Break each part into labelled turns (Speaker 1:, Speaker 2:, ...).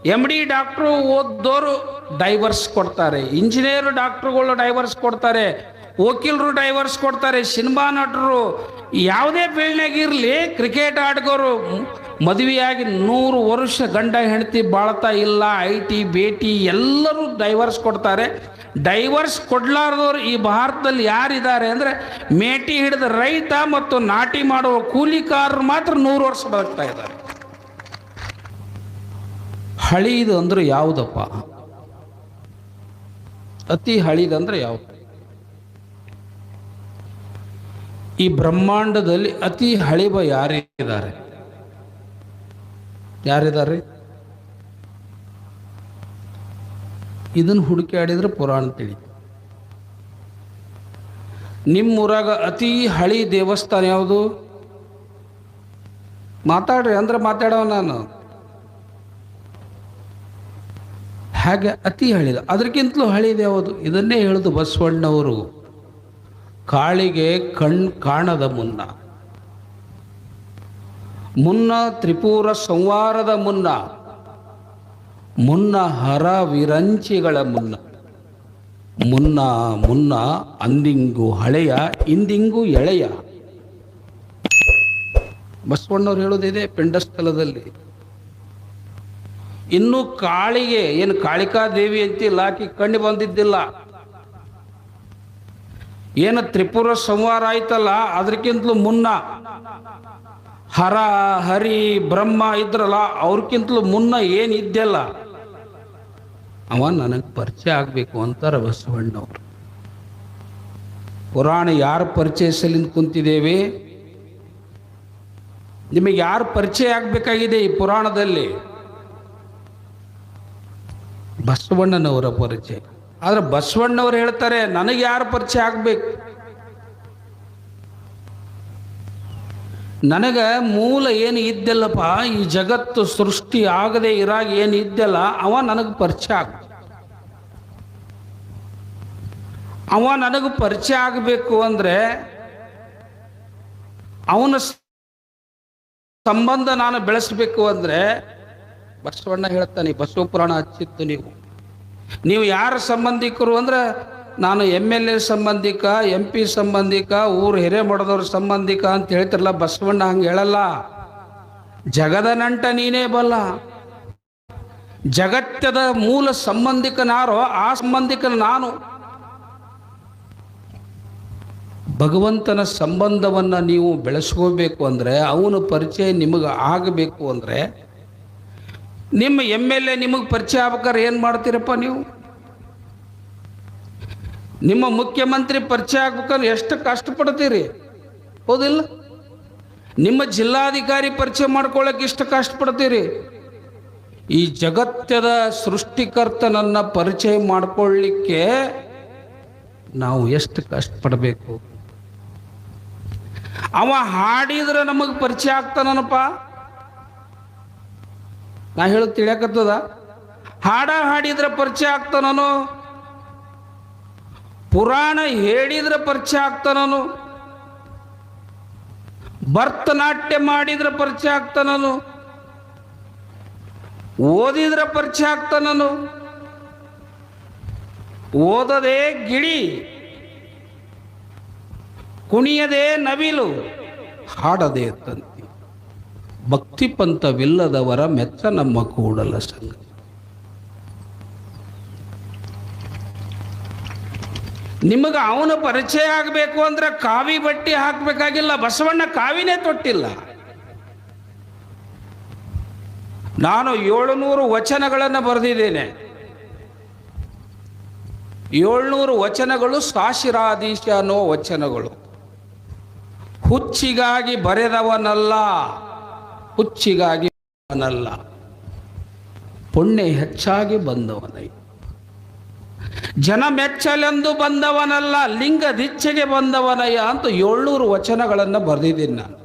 Speaker 1: MD doctor ಓದ್ದೋರು divorce ಕೊಡ್ತಾರೆ, engineer ಡಾಕ್ಟ್ರುಗಳು divorce ಕೊಡ್ತಾರೆ, ವಕೀಲರು ಡೈವರ್ಸ್ ಕೊಡ್ತಾರೆ, ಸಿನಿಮಾ ನಟರು ಯಾವುದೇ ಫೀಲ್ಡ್ನಾಗ ಇರಲಿ, ಕ್ರಿಕೆಟ್ ಆಟಗಾರರು ಮದುವೆಯಾಗಿ 100 ವರ್ಷ ಗಂಡ ಹೆಂಡತಿ ಬಾಳ್ತಾ ಇಲ್ಲ, IT ಬೇಟಿ ಎಲ್ಲರೂ ಡೈವರ್ಸ್ ಕೊಡ್ತಾರೆ. ಡೈವರ್ಸ್ ಕೊಡ್ಲಾರ್ದವ್ರು ಈ ಭಾರತದಲ್ಲಿ ಯಾರಿದ್ದಾರೆ ಅಂದರೆ ಮೇಟಿ ಹಿಡಿದ ರೈತ ಮತ್ತು ನಾಟಿ ಮಾಡುವ ಕೂಲಿಕಾರರು ಮಾತ್ರ 100 ವರ್ಷ ಬದುಕ್ತಾ ಇದ್ದಾರೆ. ಹಳಿದು ಅಂದ್ರೆ ಯಾವುದಪ್ಪ? ಅತಿ ಹಳಿದಂದ್ರೆ ಯಾವುದು? ಈ ಬ್ರಹ್ಮಾಂಡದಲ್ಲಿ ಅತಿ ಹಳಿಬ ಯಾರಿದ್ದಾರೆ? ಯಾರಿದ್ದಾರೆ? ಇದನ್ನು ಹುಡುಕಾಡಿದ್ರೆ ಪುರಾಣ ತಿಳಿ. ನಿಮ್ಮೂರಾಗ ಅತಿ ಹಳಿ ದೇವಸ್ಥಾನ ಯಾವುದು? ಮಾತಾಡ್ರಿ ಅಂದ್ರೆ ಮಾತಾಡವ ನಾನು. ಹಾಗೆ ಅತಿ ಹಳಿದ, ಅದಕ್ಕಿಂತಲೂ ಹಳಿದ ಯಾವುದು? ಇದನ್ನೇ ಹೇಳುದು ಬಸವಣ್ಣವರು. ಕಾಳಿಗೆ ಕಾಣದ ಮುನ್ನ, ಮುನ್ನ ತ್ರಿಪುರ ಸಂವಾರದ ಮುನ್ನ, ಮುನ್ನ ಹರ ವಿರಂಚಿಗಳ ಮುನ್ನ, ಮುನ್ನ ಮುನ್ನ ಅಂದಿಂಗು ಹಳೆಯ ಇಂದಿಂಗು ಎಳೆಯ. ಬಸವಣ್ಣವ್ರು ಹೇಳೋದಿದೆ ಪಿಂಡಸ್ಥಳದಲ್ಲಿ. ಇನ್ನು ಕಾಳಿಗೆ ಏನು ಕಾಳಿಕಾದೇವಿ ಅಂತಿಲ್ಲ, ಆಕಿ ಕಣ್ಣು ಬಂದಿದ್ದಿಲ್ಲ. ಏನು ತ್ರಿಪುರ ಸಂವಾರ ಆಯ್ತಲ್ಲ, ಅದಕ್ಕಿಂತಲೂ ಮುನ್ನ ಹರ ಹರಿ ಬ್ರಹ್ಮ ಇದ್ರಲ್ಲ, ಅವ್ರಕ್ಕಿಂತಲೂ ಮುನ್ನ ಏನು ಇದ್ದಲ್ಲ ಅವ ನನಗೆ ಪರಿಚಯ ಆಗಬೇಕು ಅಂತಾರೆ ಬಸವಣ್ಣವರು. ಪುರಾಣ ಯಾರು ಪರಿಚಯಿಸಲಿಂದ ಕುಂತಿದ್ದೇವೆ? ನಿಮಗೆ ಯಾರು ಪರಿಚಯ ಆಗಬೇಕಾಗಿದೆ ಈ ಪುರಾಣದಲ್ಲಿ? ಬಸವಣ್ಣನವರ ಪರಿಚಯ. ಆದ್ರೆ ಬಸವಣ್ಣವ್ರು ಹೇಳ್ತಾರೆ ನನಗೆ ಯಾರು ಪರಿಚಯ ಆಗ್ಬೇಕು? ನನಗೆ ಮೂಲ ಏನು ಇದ್ದಲ್ಲಪ್ಪ, ಈ ಜಗತ್ತು ಸೃಷ್ಟಿ ಆಗದೆ ಇರಾಗ ಏನು ಇದ್ದಲ್ಲ ಅವ ನನಗೆ ಪರಿಚಯ ಆಗ. ಅವ ನನಗೆ ಪರಿಚಯ ಆಗಬೇಕು ಅಂದ್ರೆ ಅವನ ಸಂಬಂಧ ನಾನು ಬೆಳೆಸಬೇಕು ಅಂದ್ರೆ ಬಸವಣ್ಣ ಹೇಳ್ತಾನೆ, ಬಸವ ಪುರಾಣ ಹಚ್ಚಿತ್ತು ನೀವು ಯಾರ ಸಂಬಂಧಿಕರು ಅಂದ್ರೆ ನಾನು MLA ಸಂಬಂಧಿಕ, MP ಸಂಬಂಧಿಕ, ಊರು ಹಿರೇಮಠದವ್ರ ಸಂಬಂಧಿಕ ಅಂತ ಹೇಳ್ತಿರಲ್ಲ. ಬಸವಣ್ಣ ಹಂಗೆ ಹೇಳಲ್ಲ. ಜಗದ ನಂಟ ನೀನೇ ಬಲ್ಲ. ಜಗತ್ತದ ಮೂಲ ಸಂಬಂಧಿಕನಾರೋ ಆ ಸಂಬಂಧಿಕನ ನಾನು. ಭಗವಂತನ ಸಂಬಂಧವನ್ನ ನೀವು ಬೆಳೆಸ್ಕೋಬೇಕು ಅಂದ್ರೆ, ಅವನ ಪರಿಚಯ ನಿಮಗೆ ಆಗಬೇಕು ಅಂದ್ರೆ, ನಿಮ್ಮ MLA ನಿಮಗೆ ಪರಿಚಯ ಆಗ್ಬೇಕಾದ್ರೆ ಏನು ಮಾಡ್ತೀರಪ್ಪ ನೀವು? ನಿಮ್ಮ ಮುಖ್ಯಮಂತ್ರಿ ಪರಿಚಯ ಆಗ್ಬೇಕಾದ್ರೆ ಎಷ್ಟು ಕಷ್ಟಪಡ್ತೀರಿ, ಹೌದಿಲ್ಲ? ನಿಮ್ಮ ಜಿಲ್ಲಾಧಿಕಾರಿ ಪರಿಚಯ ಮಾಡ್ಕೊಳ್ಳೋಕೆ ಎಷ್ಟು ಕಷ್ಟಪಡ್ತೀರಿ. ಈ ಜಗತ್ತದ ಸೃಷ್ಟಿಕರ್ತನನ್ನ ಪರಿಚಯ ಮಾಡ್ಕೊಳ್ಳಿಕ್ಕೆ ನಾವು ಎಷ್ಟು ಕಷ್ಟಪಡಬೇಕು. ಅವ ಹಾಡಿದ್ರೆ ನಮಗೆ ಪರಿಚಯ ಆಗ್ತಾನಪ್ಪ. ನಾ ಹೇಳೋದು ತಿಳಿಯಕತ್ತದ? ಹಾಡಿದ್ರೆ ಪರಿಚಯ ಆಗ್ತಾನೋ, ಪುರಾಣ ಹೇಳಿದ್ರೆ ಪರಿಚಯ ಆಗ್ತಾನೋ, ಭರತನಾಟ್ಯ ಮಾಡಿದ್ರೆ ಪರಿಚಯ ಆಗ್ತಾನೋ, ಓದಿದ್ರೆ ಪರಿಚಯ ಆಗ್ತಾನೋ, ಓದದೆ ಗಿಳಿ, ಕುಣಿಯದೆ ನವಿಲು, ಹಾಡದೆ ತಂತಿ, ಭಕ್ತಿ ಪಂಥವಿಲ್ಲದವರ ಮೆಚ್ಚ ನಮ್ಮ ಕೂಡಲ ಸಂಗ. ನಿಮಗೆ ಅವನ ಪರಿಚಯ ಆಗಬೇಕು ಅಂದ್ರೆ ಕಾವಿ ಬಟ್ಟೆ ಹಾಕಬೇಕಾಗಿಲ್ಲ. ಬಸವಣ್ಣ ಕಾವಿನೇ ತೊಟ್ಟಿಲ್ಲ. ನಾನು 700 ವಚನಗಳನ್ನು ಬರೆದಿದ್ದೇನೆ. 700 ವಚನಗಳು ಸಾಶಿರಾಧೀಶ ಅನ್ನೋ ವಚನಗಳು. ಹುಚ್ಚಿಗಾಗಿ ಬರೆದವನಲ್ಲ, ಹುಚ್ಚಿಗಾಗಿ ಬಂದವನಲ್ಲ, ಪುಣ್ಯ ಹೆಚ್ಚಾಗಿ ಬಂದವನೈ. ಜನ ಮೆಚ್ಚಲೆಂದು ಬಂದವನಲ್ಲ, ಲಿಂಗದಿಚ್ಛೆಗೆ ಬಂದವನಯ್ಯ ಅಂತ 700 ವಚನಗಳನ್ನು ಬರೆದಿದ್ದೀನಿ ನಾನು.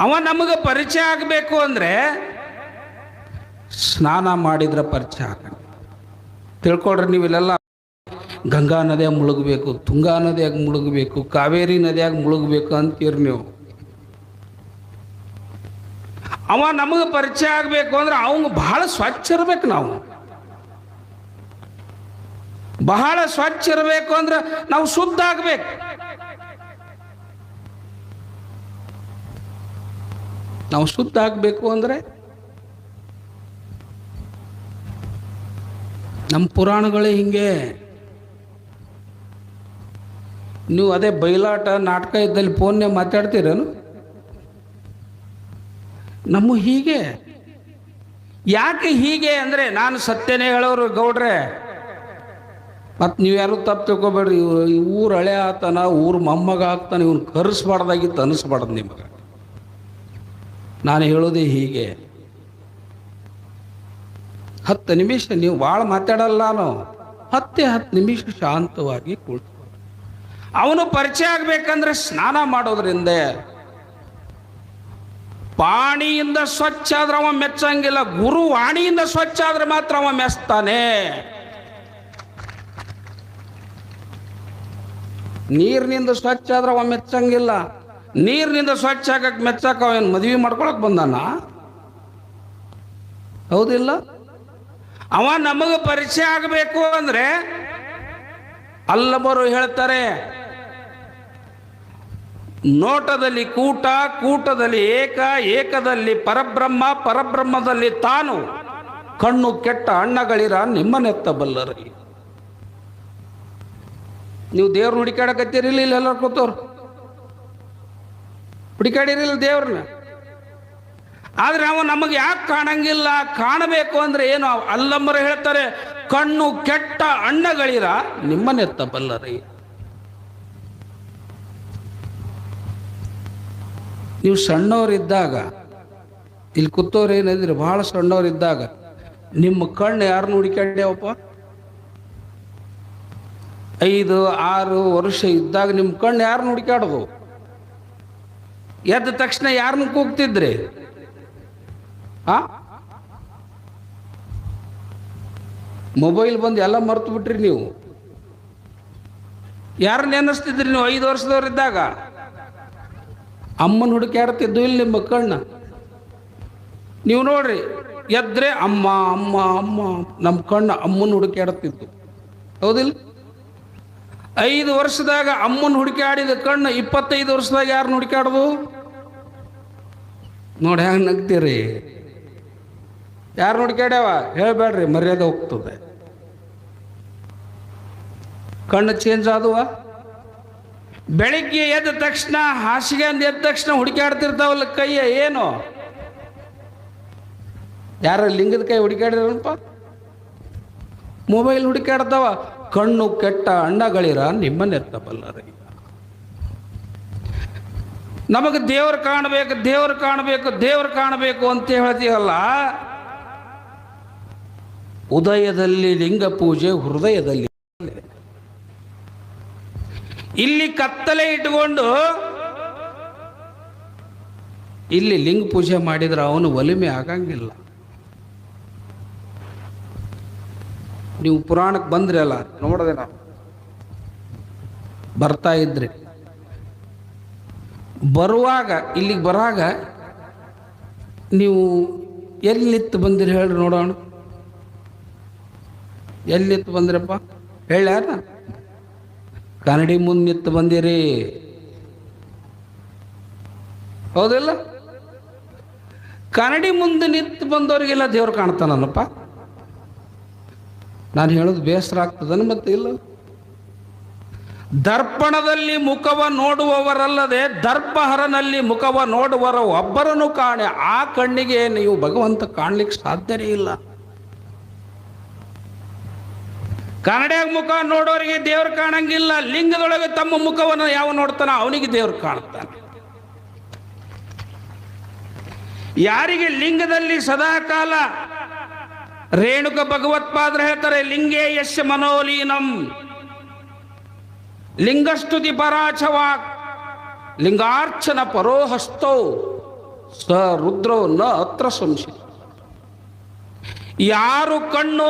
Speaker 1: ಅವ ನಮಗೆ ಪರಿಚಯ ಆಗಬೇಕು ಅಂದ್ರೆ ಸ್ನಾನ ಮಾಡಿದ್ರೆ ಪರಿಚಯ ಆಗ. ತಿಳ್ಕೊಳ್ರಿ, ನೀವಿಲ್ಲೆಲ್ಲ ಗಂಗಾ ನದಿಯಾಗ ಮುಳುಗಬೇಕು, ತುಂಗಾ ನದಿಯಾಗ ಮುಳುಗಬೇಕು, ಕಾವೇರಿ ನದಿಯಾಗ ಮುಳುಗಬೇಕು ಅಂತೀರಿ ನೀವು. ಅವ ನಮಗೆ ಪರಿಚಯ ಆಗಬೇಕು ಅಂದ್ರೆ ಅವಂಗ ಬಹಳ ಸ್ವಚ್ಛ ಇರ್ಬೇಕು. ನಾವು ಬಹಳ ಸ್ವಚ್ಛ ಇರಬೇಕು ಅಂದ್ರೆ ನಾವು ಶುದ್ಧ ಆಗ್ಬೇಕು. ನಾವು ಶುದ್ಧ ಆಗ್ಬೇಕು ಅಂದ್ರೆ ನಮ್ಮ ಪುರಾಣಗಳೇ ಹಿಂಗೆ. ನೀವು ಅದೇ ಬಯಲಾಟ ನಾಟಕ ಇದ್ದಲ್ಲಿ ಫೋನ್ನೇ ಮಾತಾಡ್ತೀರೇನು? ನಮ್ಮ ಹೀಗೆ. ಯಾಕೆ ಹೀಗೆ ಅಂದರೆ, ನಾನು ಸತ್ಯನೇ ಹೇಳೋರು ಗೌಡ್ರೆ, ಮತ್ತು ನೀವು ಯಾರು ತಪ್ಪು ತಿಳ್ಕೊಬೇಡ್ರಿ. ಈ ಊರು ಹಳೆ ಆತನ, ಊರು ಮೊಮ್ಮಗ ಆಗ್ತಾನೆ, ಇವನು ಕರೆಸ್ಬಾರ್ದಾಗಿತ್ತು ಅನಿಸ್ಬಾರ್ದು ನಿಮಗೆ. ನಾನು ಹೇಳೋದೇ ಹೀಗೆ. 10 ನಿಮಿಷ ನೀವು ಭಾಳ ಮಾತಾಡಲ್ಲ, ನಾನು 10 ನಿಮಿಷ ಶಾಂತವಾಗಿ ಕೂತು ಅವನು ಪರಿಚಯ ಆಗ್ಬೇಕಂದ್ರೆ ಸ್ನಾನ ಮಾಡೋದ್ರಿಂದ. ಪಾಣಿಯಿಂದ ಸ್ವಚ್ಛ ಆದ್ರೆ ಅವ ಮೆಚ್ಚಂಗಿಲ್ಲ, ಗುರು ವಾಣಿಯಿಂದ ಸ್ವಚ್ಛ ಆದ್ರೆ ಮಾತ್ರ ಅವ ಮೆಚ್ತಾನೆ. ನೀರಿನಿಂದ ಸ್ವಚ್ಛ ಆದ್ರೆ ಅವ ಮೆಚ್ಚಂಗಿಲ್ಲ. ನೀರಿನಿಂದ ಸ್ವಚ್ಛ ಆಗಕ್ಕೆ ಮೆಚ್ಚಕ ಅವನು ಮದುವೆ ಮಾಡ್ಕೊಳಕ್ ಬಂದಾನ? ಹೌದಿಲ್ಲ? ಅವ ನಮಗೆ ಪರಿಚಯ ಆಗಬೇಕು ಅಂದ್ರೆ ಅಲ್ಲಬರು ಹೇಳ್ತಾರೆ, ನೋಟದಲ್ಲಿ ಕೂಟ, ಕೂಟದಲ್ಲಿ ಏಕ, ಏಕದಲ್ಲಿ ಪರಬ್ರಹ್ಮ, ಪರಬ್ರಹ್ಮದಲ್ಲಿ ತಾನು. ಕಣ್ಣು ಕೆಟ್ಟ ಅಣ್ಣಗಳಿರ ನಿಮ್ಮನೆತ್ತ ಬಲ್ಲರಿ. ನೀವು ದೇವ್ರನ್ನ ಹುಡುಕಾಡಕತ್ತೀರಿಲ್ಲ, ಇಲ್ಲ ಎಲ್ಲ ಕೂತವ್ರು ಹುಡುಕಾಡಿರಿಲ್ಲ ದೇವ್ರನ್ನ. ಆದ್ರೆ ಅವ ನಮಗೆ ಯಾಕೆ ಕಾಣಂಗಿಲ್ಲ? ಕಾಣಬೇಕು ಅಂದ್ರೆ ಏನು? ಅಲ್ಲಮ್ಮರು ಹೇಳ್ತಾರೆ, ಕಣ್ಣು ಕೆಟ್ಟ ಅಣ್ಣಗಳಿರ ನಿಮ್ಮನೆತ್ತ ಬಲ್ಲರಿ. ನೀವು ಸಣ್ಣವರಿದ್ದಾಗ, ಇಲ್ಲಿ ಕೂತವ್ರು ಏನಿದ್ರಿ ಬಹಳ ಸಣ್ಣವರಿದ್ದಾಗ, ನಿಮ್ಮ ಕಣ್ಣು ಯಾರನ್ನ ಹುಡುಕಾಡ್ಯಾವಪ್ಪ? 5, 6 ವರ್ಷ ಇದ್ದಾಗ ನಿಮ್ಮ ಕಣ್ಣು ಯಾರನ್ನ ಹುಡುಕಾಡೋದು? ಎದ್ದ ತಕ್ಷಣ ಯಾರನ್ನ ಕೂಗ್ತಿದ್ರಿ? ಮೊಬೈಲ್ ಬಂದು ಎಲ್ಲ ಮರ್ತು ಬಿಟ್ರಿ. ನೀವು ಯಾರನ್ನ ನೆನೆಸ್ತಿದ್ರಿ? ನೀವು 5 ವರ್ಷದವ್ರಿದ್ದಾಗ ಅಮ್ಮನ ಹುಡುಕಾಡ್ತಿದ್ದು ಇಲ್ಲಿ ನಿಮ್ಮ ಕಣ್ಣ. ನೀವು ನೋಡ್ರಿ, ಎದ್ರೆ ಅಮ್ಮ ಅಮ್ಮ ಅಮ್ಮ, ನಮ್ಮ ಕಣ್ಣು ಅಮ್ಮನ ಹುಡುಕಾಡ್ತಿದ್ದು. ಹೌದಿಲ್ಲ? 5 ವರ್ಷದಾಗ ಅಮ್ಮನ ಹುಡುಕಾಡಿದ ಕಣ್ಣು 25 ವರ್ಷದಾಗ ಯಾರನ್ನ ಹುಡುಕಾಡೋದು? ನೋಡಿ ಹೆಂಗೆ ನಗ್ತೀರಿ. ಯಾರು ಹುಡುಕಾಡ್ಯಾವ ಹೇಳ್ಬೇಡ್ರಿ, ಮರ್ಯಾದೆ ಹೋಗ್ತದೆ. ಕಣ್ಣು ಚೇಂಜ್ ಆದವ. ಬೆಳಿಗ್ಗೆ ಎದ್ದ ತಕ್ಷಣ, ಹಾಸಿಗೆ ಅಂದ ಎದ್ದ ತಕ್ಷಣ ಹುಡುಕಾಡ್ತಿರ್ತಾವಲ್ಲ ಕೈಯ, ಏನು? ಯಾರ ಲಿಂಗದ ಕೈ ಹುಡುಕಾಡಿರಪ್ಪ? ಮೊಬೈಲ್ ಹುಡುಕಾಡ್ತಾವ. ಕಣ್ಣು ಕೆಟ್ಟ ಅಣ್ಣಗಳಿರ ನಿಮ್ಮನ್ನೆತ್ತ ಬಲ್ಲರಿ. ನಮಗೆ ದೇವರು ಕಾಣಬೇಕು, ದೇವರು ಕಾಣಬೇಕು, ದೇವರು ಕಾಣಬೇಕು ಅಂತ ಹೇಳ್ತೀವಲ್ಲ. ಉದಯದಲ್ಲಿ ಲಿಂಗ ಪೂಜೆ, ಹೃದಯದಲ್ಲಿ. ಇಲ್ಲಿ ಕತ್ತಲೆ ಇಟ್ಟುಕೊಂಡು ಇಲ್ಲಿ ಲಿಂಗ ಪೂಜೆ ಮಾಡಿದ್ರೆ ಅವನು ಒಲಿಮೆ ಆಗಂಗಿಲ್ಲ. ನೀವು ಪುರಾಣಕ್ಕೆ ಬಂದ್ರಿ ಅಲ್ಲ, ನೋಡದೆ ನಾವು ಬರ್ತಾ ಇದ್ರಿ. ಬರುವಾಗ, ಇಲ್ಲಿಗೆ ಬರಾಗ ನೀವು ಎಲ್ಲಿ ನಿಂತು ಬಂದಿರಿ ಹೇಳ್ರಿ ನೋಡೋಣ. ಎಲ್ಲಿ ನಿಂತು ಬಂದ್ರಪ್ಪ ಹೇಳ್ಯಾರ? ಕನ್ನಡಿ ಮುಂದೆ ನಿಂತು ಬಂದಿರಿ. ಹೌದಿಲ್ಲ? ಕನ್ನಡಿ ಮುಂದೆ ನಿಂತು ಬಂದವರಿಗೆಲ್ಲ ದೇವ್ರು ಕಾಣ್ತಾನಲ್ಲಪ್ಪ. ನಾನು ಹೇಳೋದು ಬೇಸರ ಆಗ್ತದನ? ಮತ್ತೆ ಇಲ್ಲ. ದರ್ಪಣದಲ್ಲಿ ಮುಖವ ನೋಡುವವರಲ್ಲದೆ ದರ್ಪಹರನಲ್ಲಿ ಮುಖವ ನೋಡುವರ ಒಬ್ಬರನ್ನು ಕಾಣೆ. ಆ ಕಣ್ಣಿಗೆ ನೀವು ಭಗವಂತ ಕಾಣ್ಲಿಕ್ಕೆ ಸಾಧ್ಯನೇ ಇಲ್ಲ. ಕನ್ನಡಿಯಾಗ ಮುಖ ನೋಡೋರಿಗೆ ದೇವ್ರು ಕಾಣಂಗಿಲ್ಲ. ಲಿಂಗದೊಳಗೆ ತಮ್ಮ ಮುಖವನ್ನು ಯಾವ ನೋಡ್ತಾನ ಅವನಿಗೆ ದೇವ್ರು ಕಾಣ್ತಾನೆ. ಯಾರಿಗೆ ಲಿಂಗದಲ್ಲಿ ಸದಾಕಾಲ, ರೇಣುಕ ಭಗವತ್ಪಾದ್ರ ಹೇಳ್ತಾರೆ, ಲಿಂಗೇ ಯಶ ಮನೋಲೀನಂ ಲಿಂಗಸ್ತುತಿ ಪರಾಚವಾಕ್ ಲಿಂಗಾರ್ಚನ ಪರೋಹಸ್ತೋ ಸ ರುದ್ರೋ ನ ಅತ್ರ ಸಂಶಯ. ಯಾರು ಕಣ್ಣು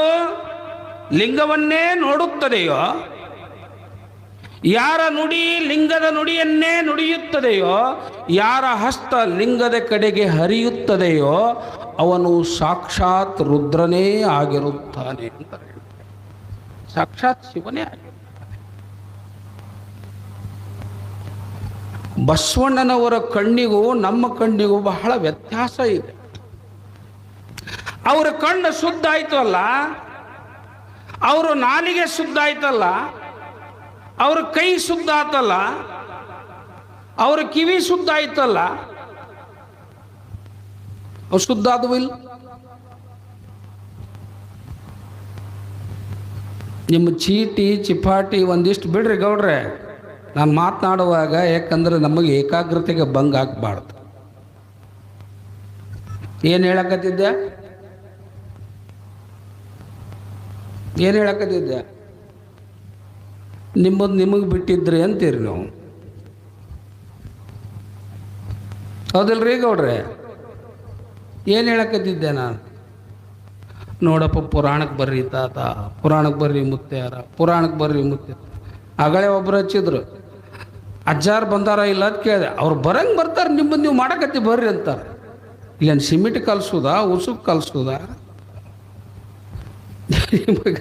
Speaker 1: ಲಿಂಗವನ್ನೇ ನೋಡುತ್ತದೆಯೋ, ಯಾರ ನುಡಿ ಲಿಂಗದ ನುಡಿಯನ್ನೇ ನುಡಿಯುತ್ತದೆಯೋ, ಯಾರ ಹಸ್ತ ಲಿಂಗದ ಕಡೆಗೆ ಹರಿಯುತ್ತದೆಯೋ ಅವನು ಸಾಕ್ಷಾತ್ ರುದ್ರನೇ ಆಗಿರುತ್ತಾನೆ ಅಂತ ಹೇಳ್ತಾರೆ. ಸಾಕ್ಷಾತ್ ಶಿವನೇ ಆಗಿರುತ್ತಾನೆ. ಬಸವಣ್ಣನವರ ಕಣ್ಣಿಗೂ ನಮ್ಮ ಕಣ್ಣಿಗೂ ಬಹಳ ವ್ಯತ್ಯಾಸ ಇದೆ. ಅವರ ಕಣ್ಣು ಶುದ್ಧ ಆಯ್ತು ಅಲ್ಲ, ಅವರು ನಾಲಿಗೆ ಶುದ್ಧ ಆಯ್ತಲ್ಲ, ಅವ್ರ ಕೈ ಶುದ್ಧ ಆತಲ್ಲ, ಅವ್ರ ಕಿವಿ ಶುದ್ಧ ಆಯ್ತಲ್ಲ, ಅವು ಶುದ್ಧ ಆದವು ಇಲ್ಲ. ನಿಮ್ಮ ಚೀಟಿ ಚಿಪಾಟಿ ಒಂದಿಷ್ಟು ಬಿಡ್ರಿ ಗೌಡ್ರೆ, ನಾನು ಮಾತನಾಡುವಾಗ, ಯಾಕಂದ್ರೆ ನಮಗೆ ಏಕಾಗ್ರತೆಗೆ ಭಂಗ ಆಗ್ಬಾರ್ದು. ಏನು ಹೇಳಕತ್ತಿದ್ದೆ? ಏನು ಹೇಳಕತ್ತಿದ್ದೆ? ನಿಮ್ಮದು ನಿಮಗೆ ಬಿಟ್ಟಿದ್ರಿ ಅಂತೀರಿ ನಾವು, ಹೌದಿಲ್ರಿ ಗೌಡ್ರೆ? ಏನು ಹೇಳಕತ್ತಿದ್ದೆ ನಾನು? ನೋಡಪ್ಪ, ಪುರಾಣಕ್ಕೆ ಬರ್ರಿ ತಾತ, ಪುರಾಣಕ್ಕೆ ಬರ್ರಿ ಮುತ್ಯಾರ, ಪುರಾಣಕ್ಕೆ ಬರ್ರಿ ಮುತ್ಯ. ಆಗಳೇ ಒಬ್ರು ಹಚ್ಚಿದ್ರು, ಅಜ್ಜಾರು ಬಂದಾರ ಇಲ್ಲ ಅಂತ ಕೇಳಿದೆ. ಅವ್ರು ಬರಂಗೆ ಬರ್ತಾರೆ, ನಿಮ್ಮದು ನೀವು ಮಾಡಕತ್ತಿ ಬರ್ರಿ ಅಂತಾರೆ. ಇಲ್ಲೇನು ಸಿಮೆಂಟ್ ಕಲ್ಸೋದಾ, ಉಸುಕ್ ಕಲ್ಸೋದಾ? ನಿಮಗ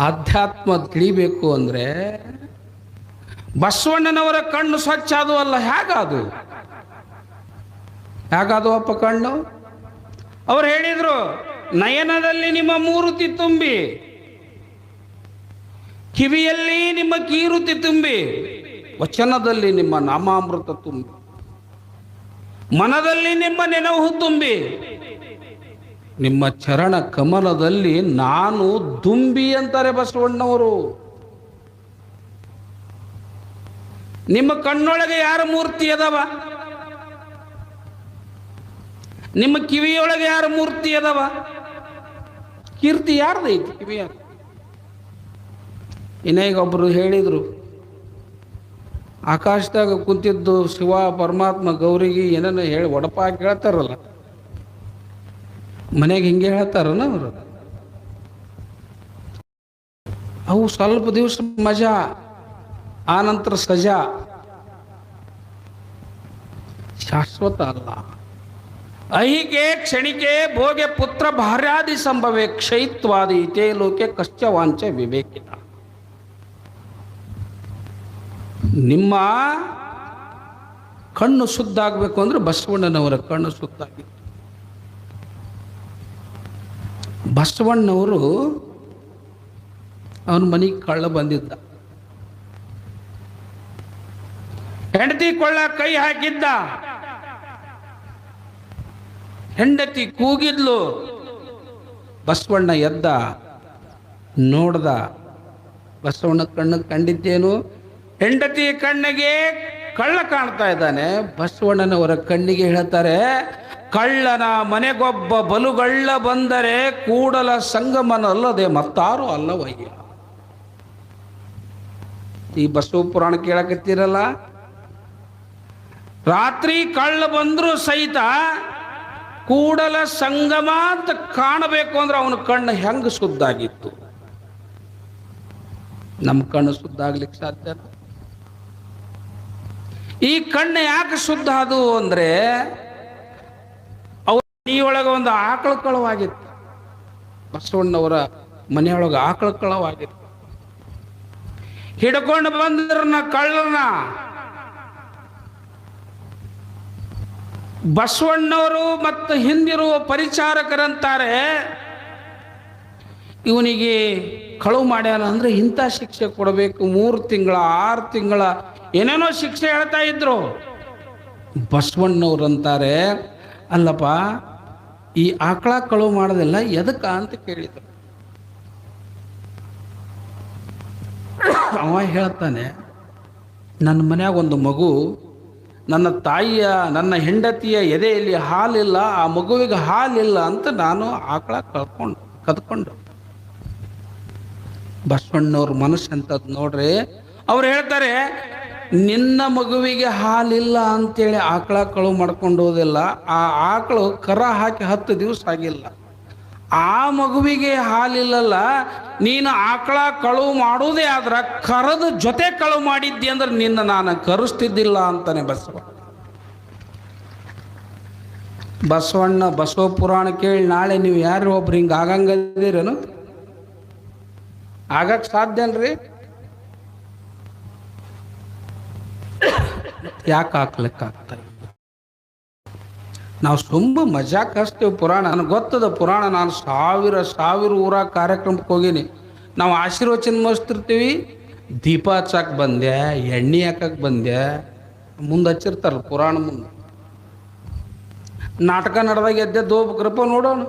Speaker 1: ಆಧ್ಯಾತ್ಮ ತಿಳಿಬೇಕು ಅಂದರೆ ಬಸವಣ್ಣನವರ ಕಣ್ಣು ಸ್ವಚ್ಛ ಅದು ಅಲ್ಲ. ಹೇಗಾದು ಅಪ್ಪ ಕಣ್ಣು? ಅವ್ರು ಹೇಳಿದ್ರು, ನಯನದಲ್ಲಿ ನಿಮ್ಮ ಮೂರುತಿ ತುಂಬಿ, ಕಿವಿಯಲ್ಲಿ ನಿಮ್ಮ ಕೀರುತಿ ತುಂಬಿ, ವಚನದಲ್ಲಿ ನಿಮ್ಮ ನಾಮಾಮೃತ ತುಂಬಿ, ಮನದಲ್ಲಿ ನಿಮ್ಮ ನೆನಹು ತುಂಬಿ, ನಿಮ್ಮ ಚರಣ ಕಮಲದಲ್ಲಿ ನಾನು ದುಂಬಿ ಅಂತಾರೆ ಬಸವಣ್ಣವರು. ನಿಮ್ಮ ಕಣ್ಣೊಳಗೆ ಯಾರ ಮೂರ್ತಿ ಅದಾವ? ನಿಮ್ಮ ಕಿವಿಯೊಳಗೆ ಯಾರ ಮೂರ್ತಿ ಅದಾವ? ಕೀರ್ತಿ ಯಾರ್ದೈತಿ? ಕಿವಿಯ. ಇನ್ನೀಗ ಒಬ್ರು ಹೇಳಿದ್ರು, ಆಕಾಶದಾಗ ಕುಂತಿದ್ದು ಶಿವ ಪರಮಾತ್ಮ ಗೌರಿಗೆ ಏನೇನು ಹೇಳಿ ಒಡಪ ಹಾಕಿ ಹೇಳ್ತಾರಲ್ಲ, ಮನೆಗೆ ಹಿಂಗೆ ಹೇಳ್ತಾರನ ಅವರು. ಅವು ಸ್ವಲ್ಪ ದಿವಸ ಮಜಾ, ಆನಂತರ ಸಜಾ, ಶಾಶ್ವತ ಅಲ್ಲ. ಐಹಿಕೆ ಕ್ಷಣಿಕೆ ಭೋಗೆ ಪುತ್ರ ಭಾರ್ಯಾದಿ ಸಂಭವೇ ಕ್ಷಯಿತ್ವಾದಿ ಇತೇ ಲೋಕೆ ಕಶ್ಚ ವಾಂಚ ವಿವೇಕಿತ. ನಿಮ್ಮ ಕಣ್ಣು ಶುದ್ಧ ಆಗಬೇಕು ಅಂದ್ರೆ ಬಸವಣ್ಣನವರ ಕಣ್ಣು ಶುದ್ಧ ಆಗಿತ್ತು. ಬಸವಣ್ಣವರು ಅವನ ಮನೆಗೆ ಕಳ್ಳ ಬಂದಿದ್ದ, ಹೆಂಡತಿ ಕೊಳ್ಳ ಕೈ ಹಾಕಿದ್ದ, ಹೆಂಡತಿ ಕೂಗಿದ್ಲು, ಬಸವಣ್ಣ ಎದ್ದ, ನೋಡ್ದ. ಬಸವಣ್ಣ ಕಣ್ಣಿಗೆ ಕಂಡಿದ್ದೇನು? ಹೆಂಡತಿ ಕಣ್ಣಿಗೆ ಕಳ್ಳ ಕಾಣ್ತಾ ಇದ್ದಾನೆ. ಬಸವಣ್ಣನವರ ಕಣ್ಣಿಗೆ ಹೇಳ್ತಾರೆ, ಕಳ್ಳನ ಮನೆಗೊಬ್ಬ ಬಲುಗಳ್ಳ ಬಂದರೆ ಕೂಡಲ ಸಂಗಮನಲ್ಲದೆ ಮತ್ತಾರು ಅಲ್ಲವಯ್ಯ. ಈ ಬಸವ ಪುರಾಣ ಕೇಳಕತ್ತೀರಲ್ಲ, ರಾತ್ರಿ ಕಳ್ಳ ಬಂದ್ರು ಸಹಿತ ಕೂಡಲ ಸಂಗಮ ಅಂತ ಕಾಣಬೇಕು ಅಂದ್ರೆ ಅವನ ಕಣ್ಣು ಹೆಂಗ ಶುದ್ಧ ಆಗಿತ್ತು? ನಮ್ಮ ಕಣ್ಣು ಶುದ್ಧ ಆಗ್ಲಿಕ್ಕೆ ಸಾಧ್ಯ? ಈ ಕಣ್ಣು ಯಾಕೆ ಶುದ್ಧ ಅದು ಅಂದ್ರೆ, ಅವ್ರ ಮನೆಯೊಳಗೆ ಒಂದು ಆಕಳ ಕಳವಾಗಿತ್ತು. ಬಸವಣ್ಣವರ ಮನೆಯೊಳಗೆ ಆಕಳ ಕಳವಾಗಿತ್ತು. ಹಿಡ್ಕೊಂಡು ಬಂದ್ರನ್ನ ಕಳ್ಳನ ಬಸವಣ್ಣವರು ಮತ್ತು ಹಿಂದಿರುವ ಪರಿಚಾರಕರಂತಾರೆ, ಇವನಿಗೆ ಕಳುವು ಮಾಡ್ಯಾನ ಅಂದ್ರೆ ಇಂಥ ಶಿಕ್ಷೆ ಕೊಡಬೇಕು, 3 ತಿಂಗಳ 6 ತಿಂಗಳ ಏನೇನೋ ಶಿಕ್ಷೆ ಹೇಳ್ತಾ ಇದ್ರು. ಬಸವಣ್ಣವ್ರಂತಾರೆ, ಅಲ್ಲಪ್ಪ ಈ ಆಕಳ ಕಳುವು ಮಾಡೋದಿಲ್ಲ ಎದಕ್ಕ ಅಂತ ಕೇಳಿದ್ರು. ಅವ ಹೇಳ್ತಾನೆ, ನನ್ನ ಮನ್ಯಾಗ ಒಂದು ಮಗು, ನನ್ನ ತಾಯಿಯ ನನ್ನ ಹೆಂಡತಿಯ ಎದೆಯಲ್ಲಿ ಹಾಲಿಲ್ಲ, ಆ ಮಗುವಿಗೆ ಹಾಲಿಲ್ಲ ಅಂತ ನಾನು ಆಕಳ ಕದ್ಕೊಂಡು. ಬಸವಣ್ಣವ್ರ ಮನಸ್ಸು ಅಂತದ್ ನೋಡ್ರಿ. ಅವ್ರು ಹೇಳ್ತಾರೆ, ನಿನ್ನ ಮಗುವಿಗೆ ಹಾಲಿಲ್ಲ ಅಂತೇಳಿ ಆಕಳ ಕಳುವು ಮಾಡ್ಕೊಂಡು ಹೋದಿಲ್ಲ. ಆ ಆಕಳು ಕರ ಹಾಕಿ 10 ದಿವಸ ಆಗಿಲ್ಲ. ಆ ಮಗುವಿಗೆ ಹಾಲಿಲ್ಲಲ್ಲ, ನೀನು ಆಕಳ ಕಳುವು ಮಾಡುವುದೇ ಆದ್ರೆ ಕರೆದು ಜೊತೆ ಕಳುವು ಮಾಡಿದ್ದಿ ಅಂದ್ರೆ ನಿನ್ನ ನಾನು ಕರೆಸ್ತಿದ್ದಿಲ್ಲ ಅಂತಾನೆ ಬಸವಣ್ಣ. ಬಸವ ಪುರಾಣ ಕೇಳಿ ನಾಳೆ ನೀವು ಯಾರು ಒಬ್ರು ಹಿಂಗೆ ಆಗಂಗದಿರೇನು? ಆಗಕ್ಕೆ ಸಾಧ್ಯನ್ರಿ? ಯಾಕೆ ಹಾಕ್ಲಿಕ್ಕಾಗ್ತಾ? ನಾವು ತುಂಬ ಮಜಾಕ್ ಹಚ್ತೇವೆ ಪುರಾಣ. ನನಗೆ ಗೊತ್ತದ ಪುರಾಣ. ನಾನು ಸಾವಿರ ಊರ ಕಾರ್ಯಕ್ರಮಕ್ಕೆ ಹೋಗೀನಿ. ನಾವು ಆಶೀರ್ವಚನ ಮಸ್ತಿರ್ತೀವಿ, ದೀಪ ಹಚ್ಚಕ್ಕೆ ಬಂದೆ, ಎಣ್ಣೆ ಹಾಕಕ್ಕೆ ಬಂದೆ, ಮುಂದೆ ಹಚ್ಚಿರ್ತಾರಲ್ಲ ಪುರಾಣ ಮುಂದೆ. ನಾಟಕ ನಡೆದಾಗ ಎದ್ದೆದ್ದು ಹೋಗ್ಬೇಕ್ರಪ್ಪ ನೋಡೋಣ,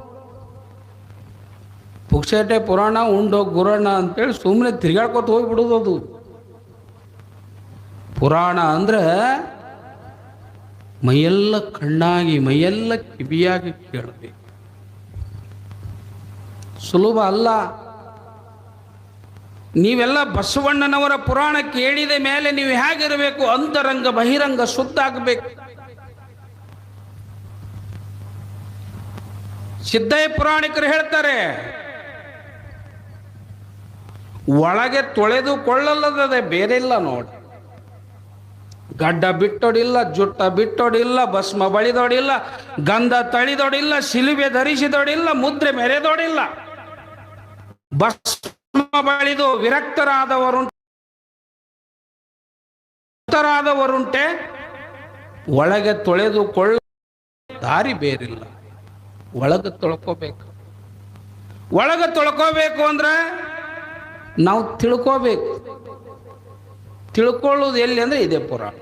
Speaker 1: ಪುಕ್ಷೇಟೆ ಪುರಾಣ ಉಂಡೋಗಿ ಗುರಣ್ಣ ಅಂತೇಳಿ ಸುಮ್ಮನೆ ತಿರ್ಗಾಡ್ಕೊತ ಹೋಗ್ಬಿಡೋದು. ಅದು ಪುರಾಣ ಅಂದ್ರೆ ಮೈಯೆಲ್ಲ ಕಣ್ಣಾಗಿ ಮೈಯೆಲ್ಲ ಕಿವಿಯಾಗಿ ಕೇಳಬೇಕು. ಸುಲಭ ಅಲ್ಲ. ನೀವೆಲ್ಲ ಬಸವಣ್ಣನವರ ಪುರಾಣ ಕೇಳಿದ ಮೇಲೆ ನೀವು ಹೇಗಿರಬೇಕು? ಅಂತರಂಗ ಬಹಿರಂಗ ಶುದ್ಧ ಆಗಬೇಕು. ಸಿದ್ದಯ್ಯ ಪುರಾಣಿಕರು ಹೇಳ್ತಾರೆ, ಒಳಗೆ ತೊಳೆದುಕೊಳ್ಳಲ್ಲದೆ ಬೇರೆ ಇಲ್ಲ ನೋಡಿ. ಗಡ್ಡ ಬಿಟ್ಟೋಡಿಲ್ಲ, ಜುಟ್ಟ ಬಿಟ್ಟೋಡಿಲ್ಲ, ಭಸ್ಮ ಬಳಿದೋಡಿಲ್ಲ, ಗಂಧ ತಳಿದೋಡಿಲ್ಲ, ಶಿಲುಬೆ ಧರಿಸಿದೋಡಿಲ್ಲ, ಮುದ್ರೆ ಮೆರೆದೋಡಿಲ್ಲ. ಭಸ್ಮ ಬಳಿದು ವಿರಕ್ತರಾದವರುಂಟೆ, ಒಳಗೆ ತೊಳೆದುಕೊಳ್ಳ ದಾರಿ ಬೇರಿಲ್ಲ. ಒಳಗೆ ತೊಳ್ಕೋಬೇಕು. ಒಳಗೆ ತೊಳ್ಕೋಬೇಕು ಅಂದ್ರೆ ನಾವು ತಿಳ್ಕೋಬೇಕು. ತಿಳ್ಕೊಳ್ಳೋದು ಎಲ್ಲಿ ಅಂದ್ರೆ ಇದೇ ಪುರಾಣ.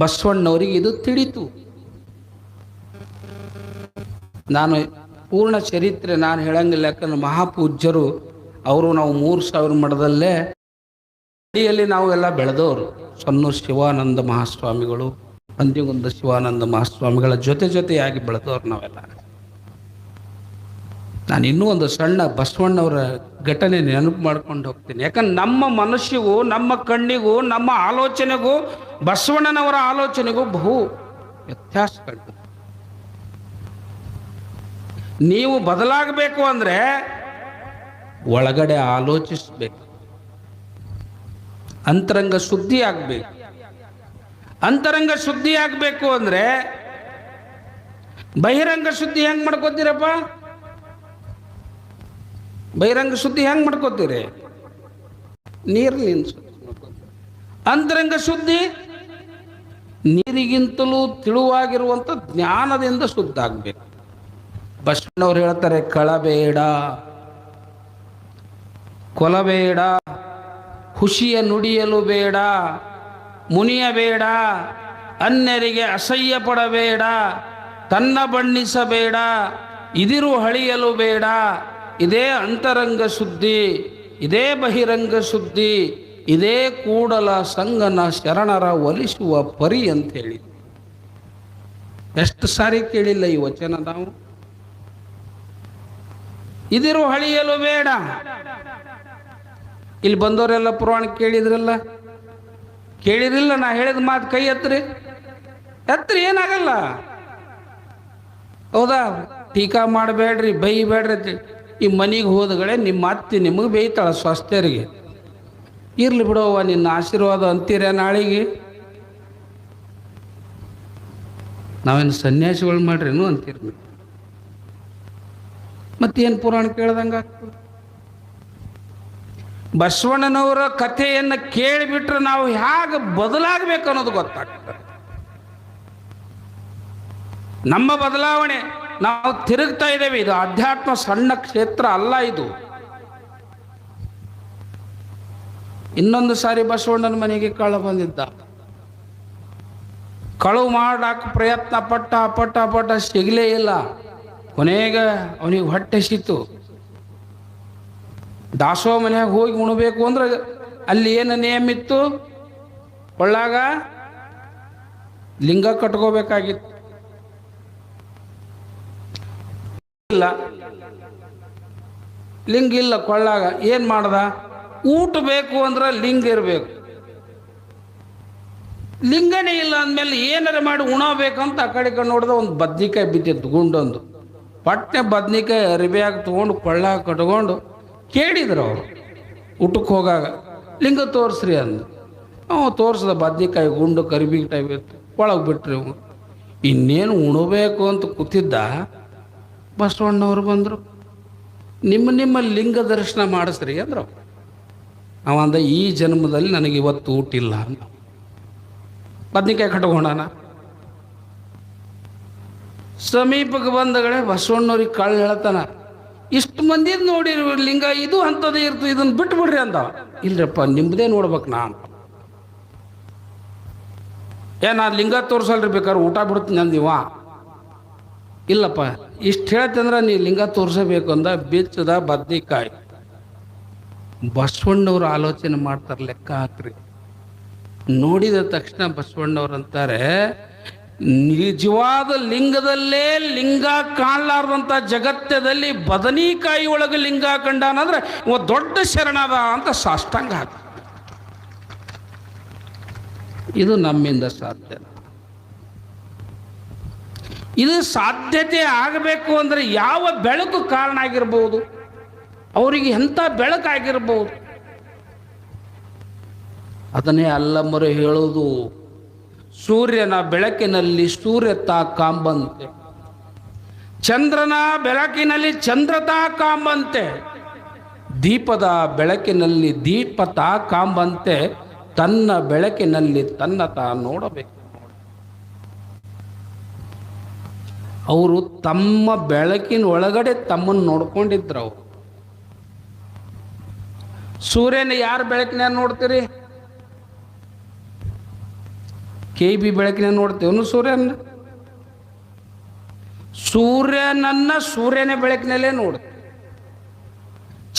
Speaker 1: ಬಸವಣ್ಣವರಿಗೆ ಇದು ತಿಳಿತು. ನಾನು ಪೂರ್ಣ ಚರಿತ್ರೆ ನಾನು ಹೇಳಂಗಿಲ್ಲ, ಯಾಕಂದ್ರೆ ಮಹಾಪೂಜ್ಯರು ಅವರು ನಾವು 3000 ಮಠದಲ್ಲೇ ಅಡಿಯಲ್ಲಿ ನಾವು ಎಲ್ಲ ಬೆಳೆದವರು. ಸನ್ನೂರು ಶಿವಾನಂದ ಮಹಾಸ್ವಾಮಿಗಳು, ಅಂದಿಗುಂದ ಶಿವಾನಂದ ಮಹಾಸ್ವಾಮಿಗಳ ಜೊತೆಯಾಗಿ ಬೆಳೆದವರು ನಾವೆಲ್ಲ. ನಾನು ಇನ್ನೂ ಒಂದು ಸಣ್ಣ ಬಸವಣ್ಣವರ ಘಟನೆ ನೆನಪು ಮಾಡ್ಕೊಂಡು ಹೋಗ್ತೀನಿ. ಯಾಕಂದ್ರೆ ನಮ್ಮ ಮನಸ್ಸಿಗೂ, ನಮ್ಮ ಕಣ್ಣಿಗೂ, ನಮ್ಮ ಆಲೋಚನೆಗೂ ಬಸವಣ್ಣನವರ ಆಲೋಚನೆಗೂ ಬಹು ವ್ಯತ್ಯಾಸ ಕಂಡು. ನೀವು ಬದಲಾಗಬೇಕು ಅಂದ್ರೆ ಒಳಗಡೆ ಆಲೋಚಿಸಬೇಕು, ಅಂತರಂಗ ಶುದ್ಧಿ ಆಗಬೇಕು. ಅಂತರಂಗ ಶುದ್ಧಿ ಆಗಬೇಕು ಅಂದ್ರೆ ಬಹಿರಂಗ ಶುದ್ಧಿ ಹೆಂಗ್ ಮಾಡ್ಕೋತೀರಪ್ಪ? ಬಹಿರಂಗ ಶುದ್ಧಿ ಹೆಂಗ್ ಮಾಡ್ಕೋತೀರಿ? ನೀರಿನಿಂದ ಶುದ್ಧಿ ಮಾಡ್ಕೋತೀರಿ. ಅಂತರಂಗ ಶುದ್ಧಿ ನೀರಿಗಿಂತಲೂ ತಿಳುವಾಗಿರುವಂಥ ಜ್ಞಾನದಿಂದ ಶುದ್ಧ ಆಗಬೇಕು. ಬಸವಣ್ಣವ್ರು ಹೇಳ್ತಾರೆ, ಕಳಬೇಡ, ಕೊಲಬೇಡ, ಹುಷಿಯ ನುಡಿಯಲು ಬೇಡ, ಮುನಿಯಬೇಡ, ಅನ್ಯರಿಗೆ ಅಸಹ್ಯ ಪಡಬೇಡ, ತನ್ನ ಬಣ್ಣಿಸಬೇಡ, ಇದಿರು ಹಳಿಯಲು ಬೇಡ. ಇದೇ ಅಂತರಂಗ ಶುದ್ಧಿ, ಇದೇ ಬಹಿರಂಗ ಶುದ್ಧಿ, ಇದೇ ಕೂಡಲ ಸಂಗನ ಶರಣರ ಒಲಿಸುವ ಪರಿ ಅಂತ ಹೇಳಿ. ಎಷ್ಟು ಸಾರಿ ಕೇಳಿಲ್ಲ ಈ ವಚನ ನಾವು? ಇದಿರು ಹಳಿಯಲು ಬೇಡ. ಇಲ್ಲಿ ಬಂದವರೆಲ್ಲ ಪುರಾಣ ಕೇಳಿದ್ರಲ್ಲ? ಕೇಳಿದ್ರಿಲ್ಲ? ನಾ ಹೇಳಿದ ಮಾತು ಕೈ ಎತ್ತರಿ, ಏನಾಗಲ್ಲ. ಹೌದಾ? ಟೀಕಾ ಮಾಡಬೇಡ್ರಿ, ಬೈಬೇಡ್ರಿ. ಈ ಮನೆಗೆ ಹೋದಗಡೆ ನಿಮ್ಮ ಅತ್ತಿ ನಿಮಗೆ ಬೇಯ್ತಾಳ ಸ್ವಸ್ಥರಿಗೆ. ಇರ್ಲಿ ಬಿಡೋವ, ನಿನ್ನ ಆಶೀರ್ವಾದ ಅಂತೀರ ನಾಳೆಗೆ. ನಾವೇನು ಸನ್ಯಾಸಿಗಳು ಮಾಡ್ರೇನು ಅಂತೀರಿ ನೀವು? ಮತ್ತೇನು ಪುರಾಣ ಕೇಳ್ದಂಗೆ ಆಗ್ತದೆ? ಬಸವಣ್ಣನವರ ಕಥೆಯನ್ನು ಕೇಳಿಬಿಟ್ರೆ ನಾವು ಹೇಗೆ ಬದಲಾಗಬೇಕು ಅನ್ನೋದು ಗೊತ್ತಾಗ್ತದೆ. ನಮ್ಮ ಬದಲಾವಣೆ ನಾವು ತಿರುಗ್ತಾ ಇದ್ದೇವೆ. ಇದು ಅಧ್ಯಾತ್ಮ ಸಣ್ಣ ಕ್ಷೇತ್ರ ಅಲ್ಲ ಇದು. ಇನ್ನೊಂದು ಸಾರಿ ಬಸವಣ್ಣನ ಮನೆಗೆ ಕಳ್ಳ ಬಂದಿದ್ದ. ಕಳುವು ಮಾಡಾಕ ಪ್ರಯತ್ನ ಪಟ್ಟ ಸಿಗಲೇ ಇಲ್ಲ. ಕೊನೆಗೆ ಅವನಿಗೆ ಹೊಟ್ಟೆ ಸಿಕ್ತು. ದಾಸೋಹ ಮನೆಯಾಗ ಹೋಗಿ ಉಣಬೇಕು ಅಂದ್ರೆ ಅಲ್ಲಿ ಏನು ನೇಮ ಇತ್ತು? ಕೊಳ್ಳಾಗ ಲಿಂಗ ಕಟ್ಕೋಬೇಕಾಗಿತ್ತು. ಇಲ್ಲ, ಲಿಂಗ ಇಲ್ಲ ಕೊಳ್ಳಾಗ. ಏನ್ ಮಾಡ್ದ? ಊಟ ಬೇಕು ಅಂದ್ರೆ ಲಿಂಗ ಇರಬೇಕು. ಲಿಂಗನೇ ಇಲ್ಲ ಅಂದಮೇಲೆ ಏನಾರ ಮಾಡಿ ಉಣಬೇಕಂತ ಆ ಕಡೆ ನೋಡಿದ ಒಂದು ಬದ್ನಿಕಾಯಿ ಬಿದ್ದಿತ್ತು, ಗುಂಡೊಂದು. ಪಟ್ನೆ ಬದ್ನಿಕಾಯಿ ಅರಿಬ್ಯಾಗ ತೊಗೊಂಡು ಕೊಳ್ಳಾಗ ಕಟ್ಕೊಂಡು ಕೇಳಿದ್ರು ಅವರು ಊಟಕ್ಕೆ ಹೋಗಾಗ, ಲಿಂಗ ತೋರಿಸ್ರಿ ಅಂದು. ತೋರಿಸ್ದ ಬದ್ನಿಕಾಯಿ ಗುಂಡು ಕರಿಬಿಗೆ ಟೈಪ್ ಇತ್ತು, ಒಳಗೆ ಬಿಟ್ರಿ. ಇನ್ನೇನು ಉಣಬೇಕು ಅಂತ ಕೂತಿದ್ದ, ಬಸವಣ್ಣವ್ರು ಬಂದರು. ನಿಮ್ಮ ಲಿಂಗ ದರ್ಶನ ಮಾಡಿಸ್ರಿ ಅಂದ್ರು. ಅವಂದ ಈ ಜನ್ಮದಲ್ಲಿ ನನಗೆ ಇವತ್ತು ಊಟಿಲ್ಲ ಅಂತ ಬದ್ನಿಕಾಯಿ ಕಟ್ಕೊಂಡಾನ. ಸಮೀಪಕ್ಕೆ ಬಂದಗಡೆ ಬಸವಣ್ಣವ್ರಿಗೆ ಕಳ್ಳ ಹೇಳ್ತಾನ, ಇಷ್ಟು ಮಂದಿ ನೋಡಿ ಲಿಂಗ ಇದು ಅಂಥದ್ದೇ ಇರ್ತದೆ, ಇದನ್ನು ಬಿಟ್ಟು ಬಿಡ್ರಿ ಅಂದ. ಇಲ್ರಪ್ಪ ನಿಮ್ಮದೇ ನೋಡ್ಬೇಕು ನಾನು. ನಾನು ಲಿಂಗ ತೋರ್ಸಲ್ರಿ, ಬೇಕಾದ್ರೆ ಊಟ ಬಿಡ್ತೀನಿ ಅಂದಿವ. ಇಲ್ಲಪ್ಪ ಇಷ್ಟು ಹೇಳ್ತಂದ್ರೆ ನೀ ಲಿಂಗ ತೋರಿಸಬೇಕು ಅಂದ. ಬೆಚ್ಚದ ಬದ್ನಿಕಾಯಿ. ಬಸವಣ್ಣವ್ರು ಆಲೋಚನೆ ಮಾಡ್ತಾರೆ, ಲೆಕ್ಕ ಹಾಕ್ರಿ. ನೋಡಿದ ತಕ್ಷಣ ಬಸವಣ್ಣವ್ರು ಅಂತಾರೆ, ನಿಜವಾದ ಲಿಂಗದಲ್ಲೇ ಲಿಂಗ ಕಾಣಲಾರ್ದಂಥ ಜಗತ್ತದಲ್ಲಿ ಬದನಿಕಾಯಿ ಒಳಗೆ ಲಿಂಗ ಕಂಡಾನಂದ್ರೆ ಇವ ದೊಡ್ಡ ಶರಣದ ಅಂತ ಸಾಷ್ಟಾಂಗ ಹಾಕ. ಇದು ನಮ್ಮಿಂದ ಸಾಧ್ಯ. ಇದು ಸಾಧ್ಯತೆ ಆಗಬೇಕು ಅಂದರೆ ಯಾವ ಬೆಳಕು ಕಾರಣ ಆಗಿರ್ಬೋದು, ಅವರಿಗೆ ಎಂಥ ಬೆಳಕಾಗಿರ್ಬೋದು. ಅದನ್ನೇ ಅಲ್ಲಮರು ಹೇಳೋದು, ಸೂರ್ಯನ ಬೆಳಕಿನಲ್ಲಿ ಸೂರ್ಯತ ಕಾಂಬಂತೆ, ಚಂದ್ರನ ಬೆಳಕಿನಲ್ಲಿ ಚಂದ್ರತ ಕಾಂಬಂತೆ, ದೀಪದ ಬೆಳಕಿನಲ್ಲಿ ದೀಪತ ಕಾಂಬಂತೆ, ತನ್ನ ಬೆಳಕಿನಲ್ಲಿ ತನ್ನತ ನೋಡಬೇಕು. ಅವರು ತಮ್ಮ ಬೆಳಕಿನ ಒಳಗಡೆ ತಮ್ಮನ್ನು ನೋಡ್ಕೊಂಡಿದ್ರು. ಅವರು ಸೂರ್ಯನ ಯಾರ ಬೆಳಕಿನ ನೋಡ್ತೀರಿ? KB ಬೆಳಕಿನ ನೋಡ್ತೇವನು ಸೂರ್ಯನ? ಸೂರ್ಯನನ್ನ ಸೂರ್ಯನ ಬೆಳಕಿನಲ್ಲೇ ನೋಡ್ತೀವಿ,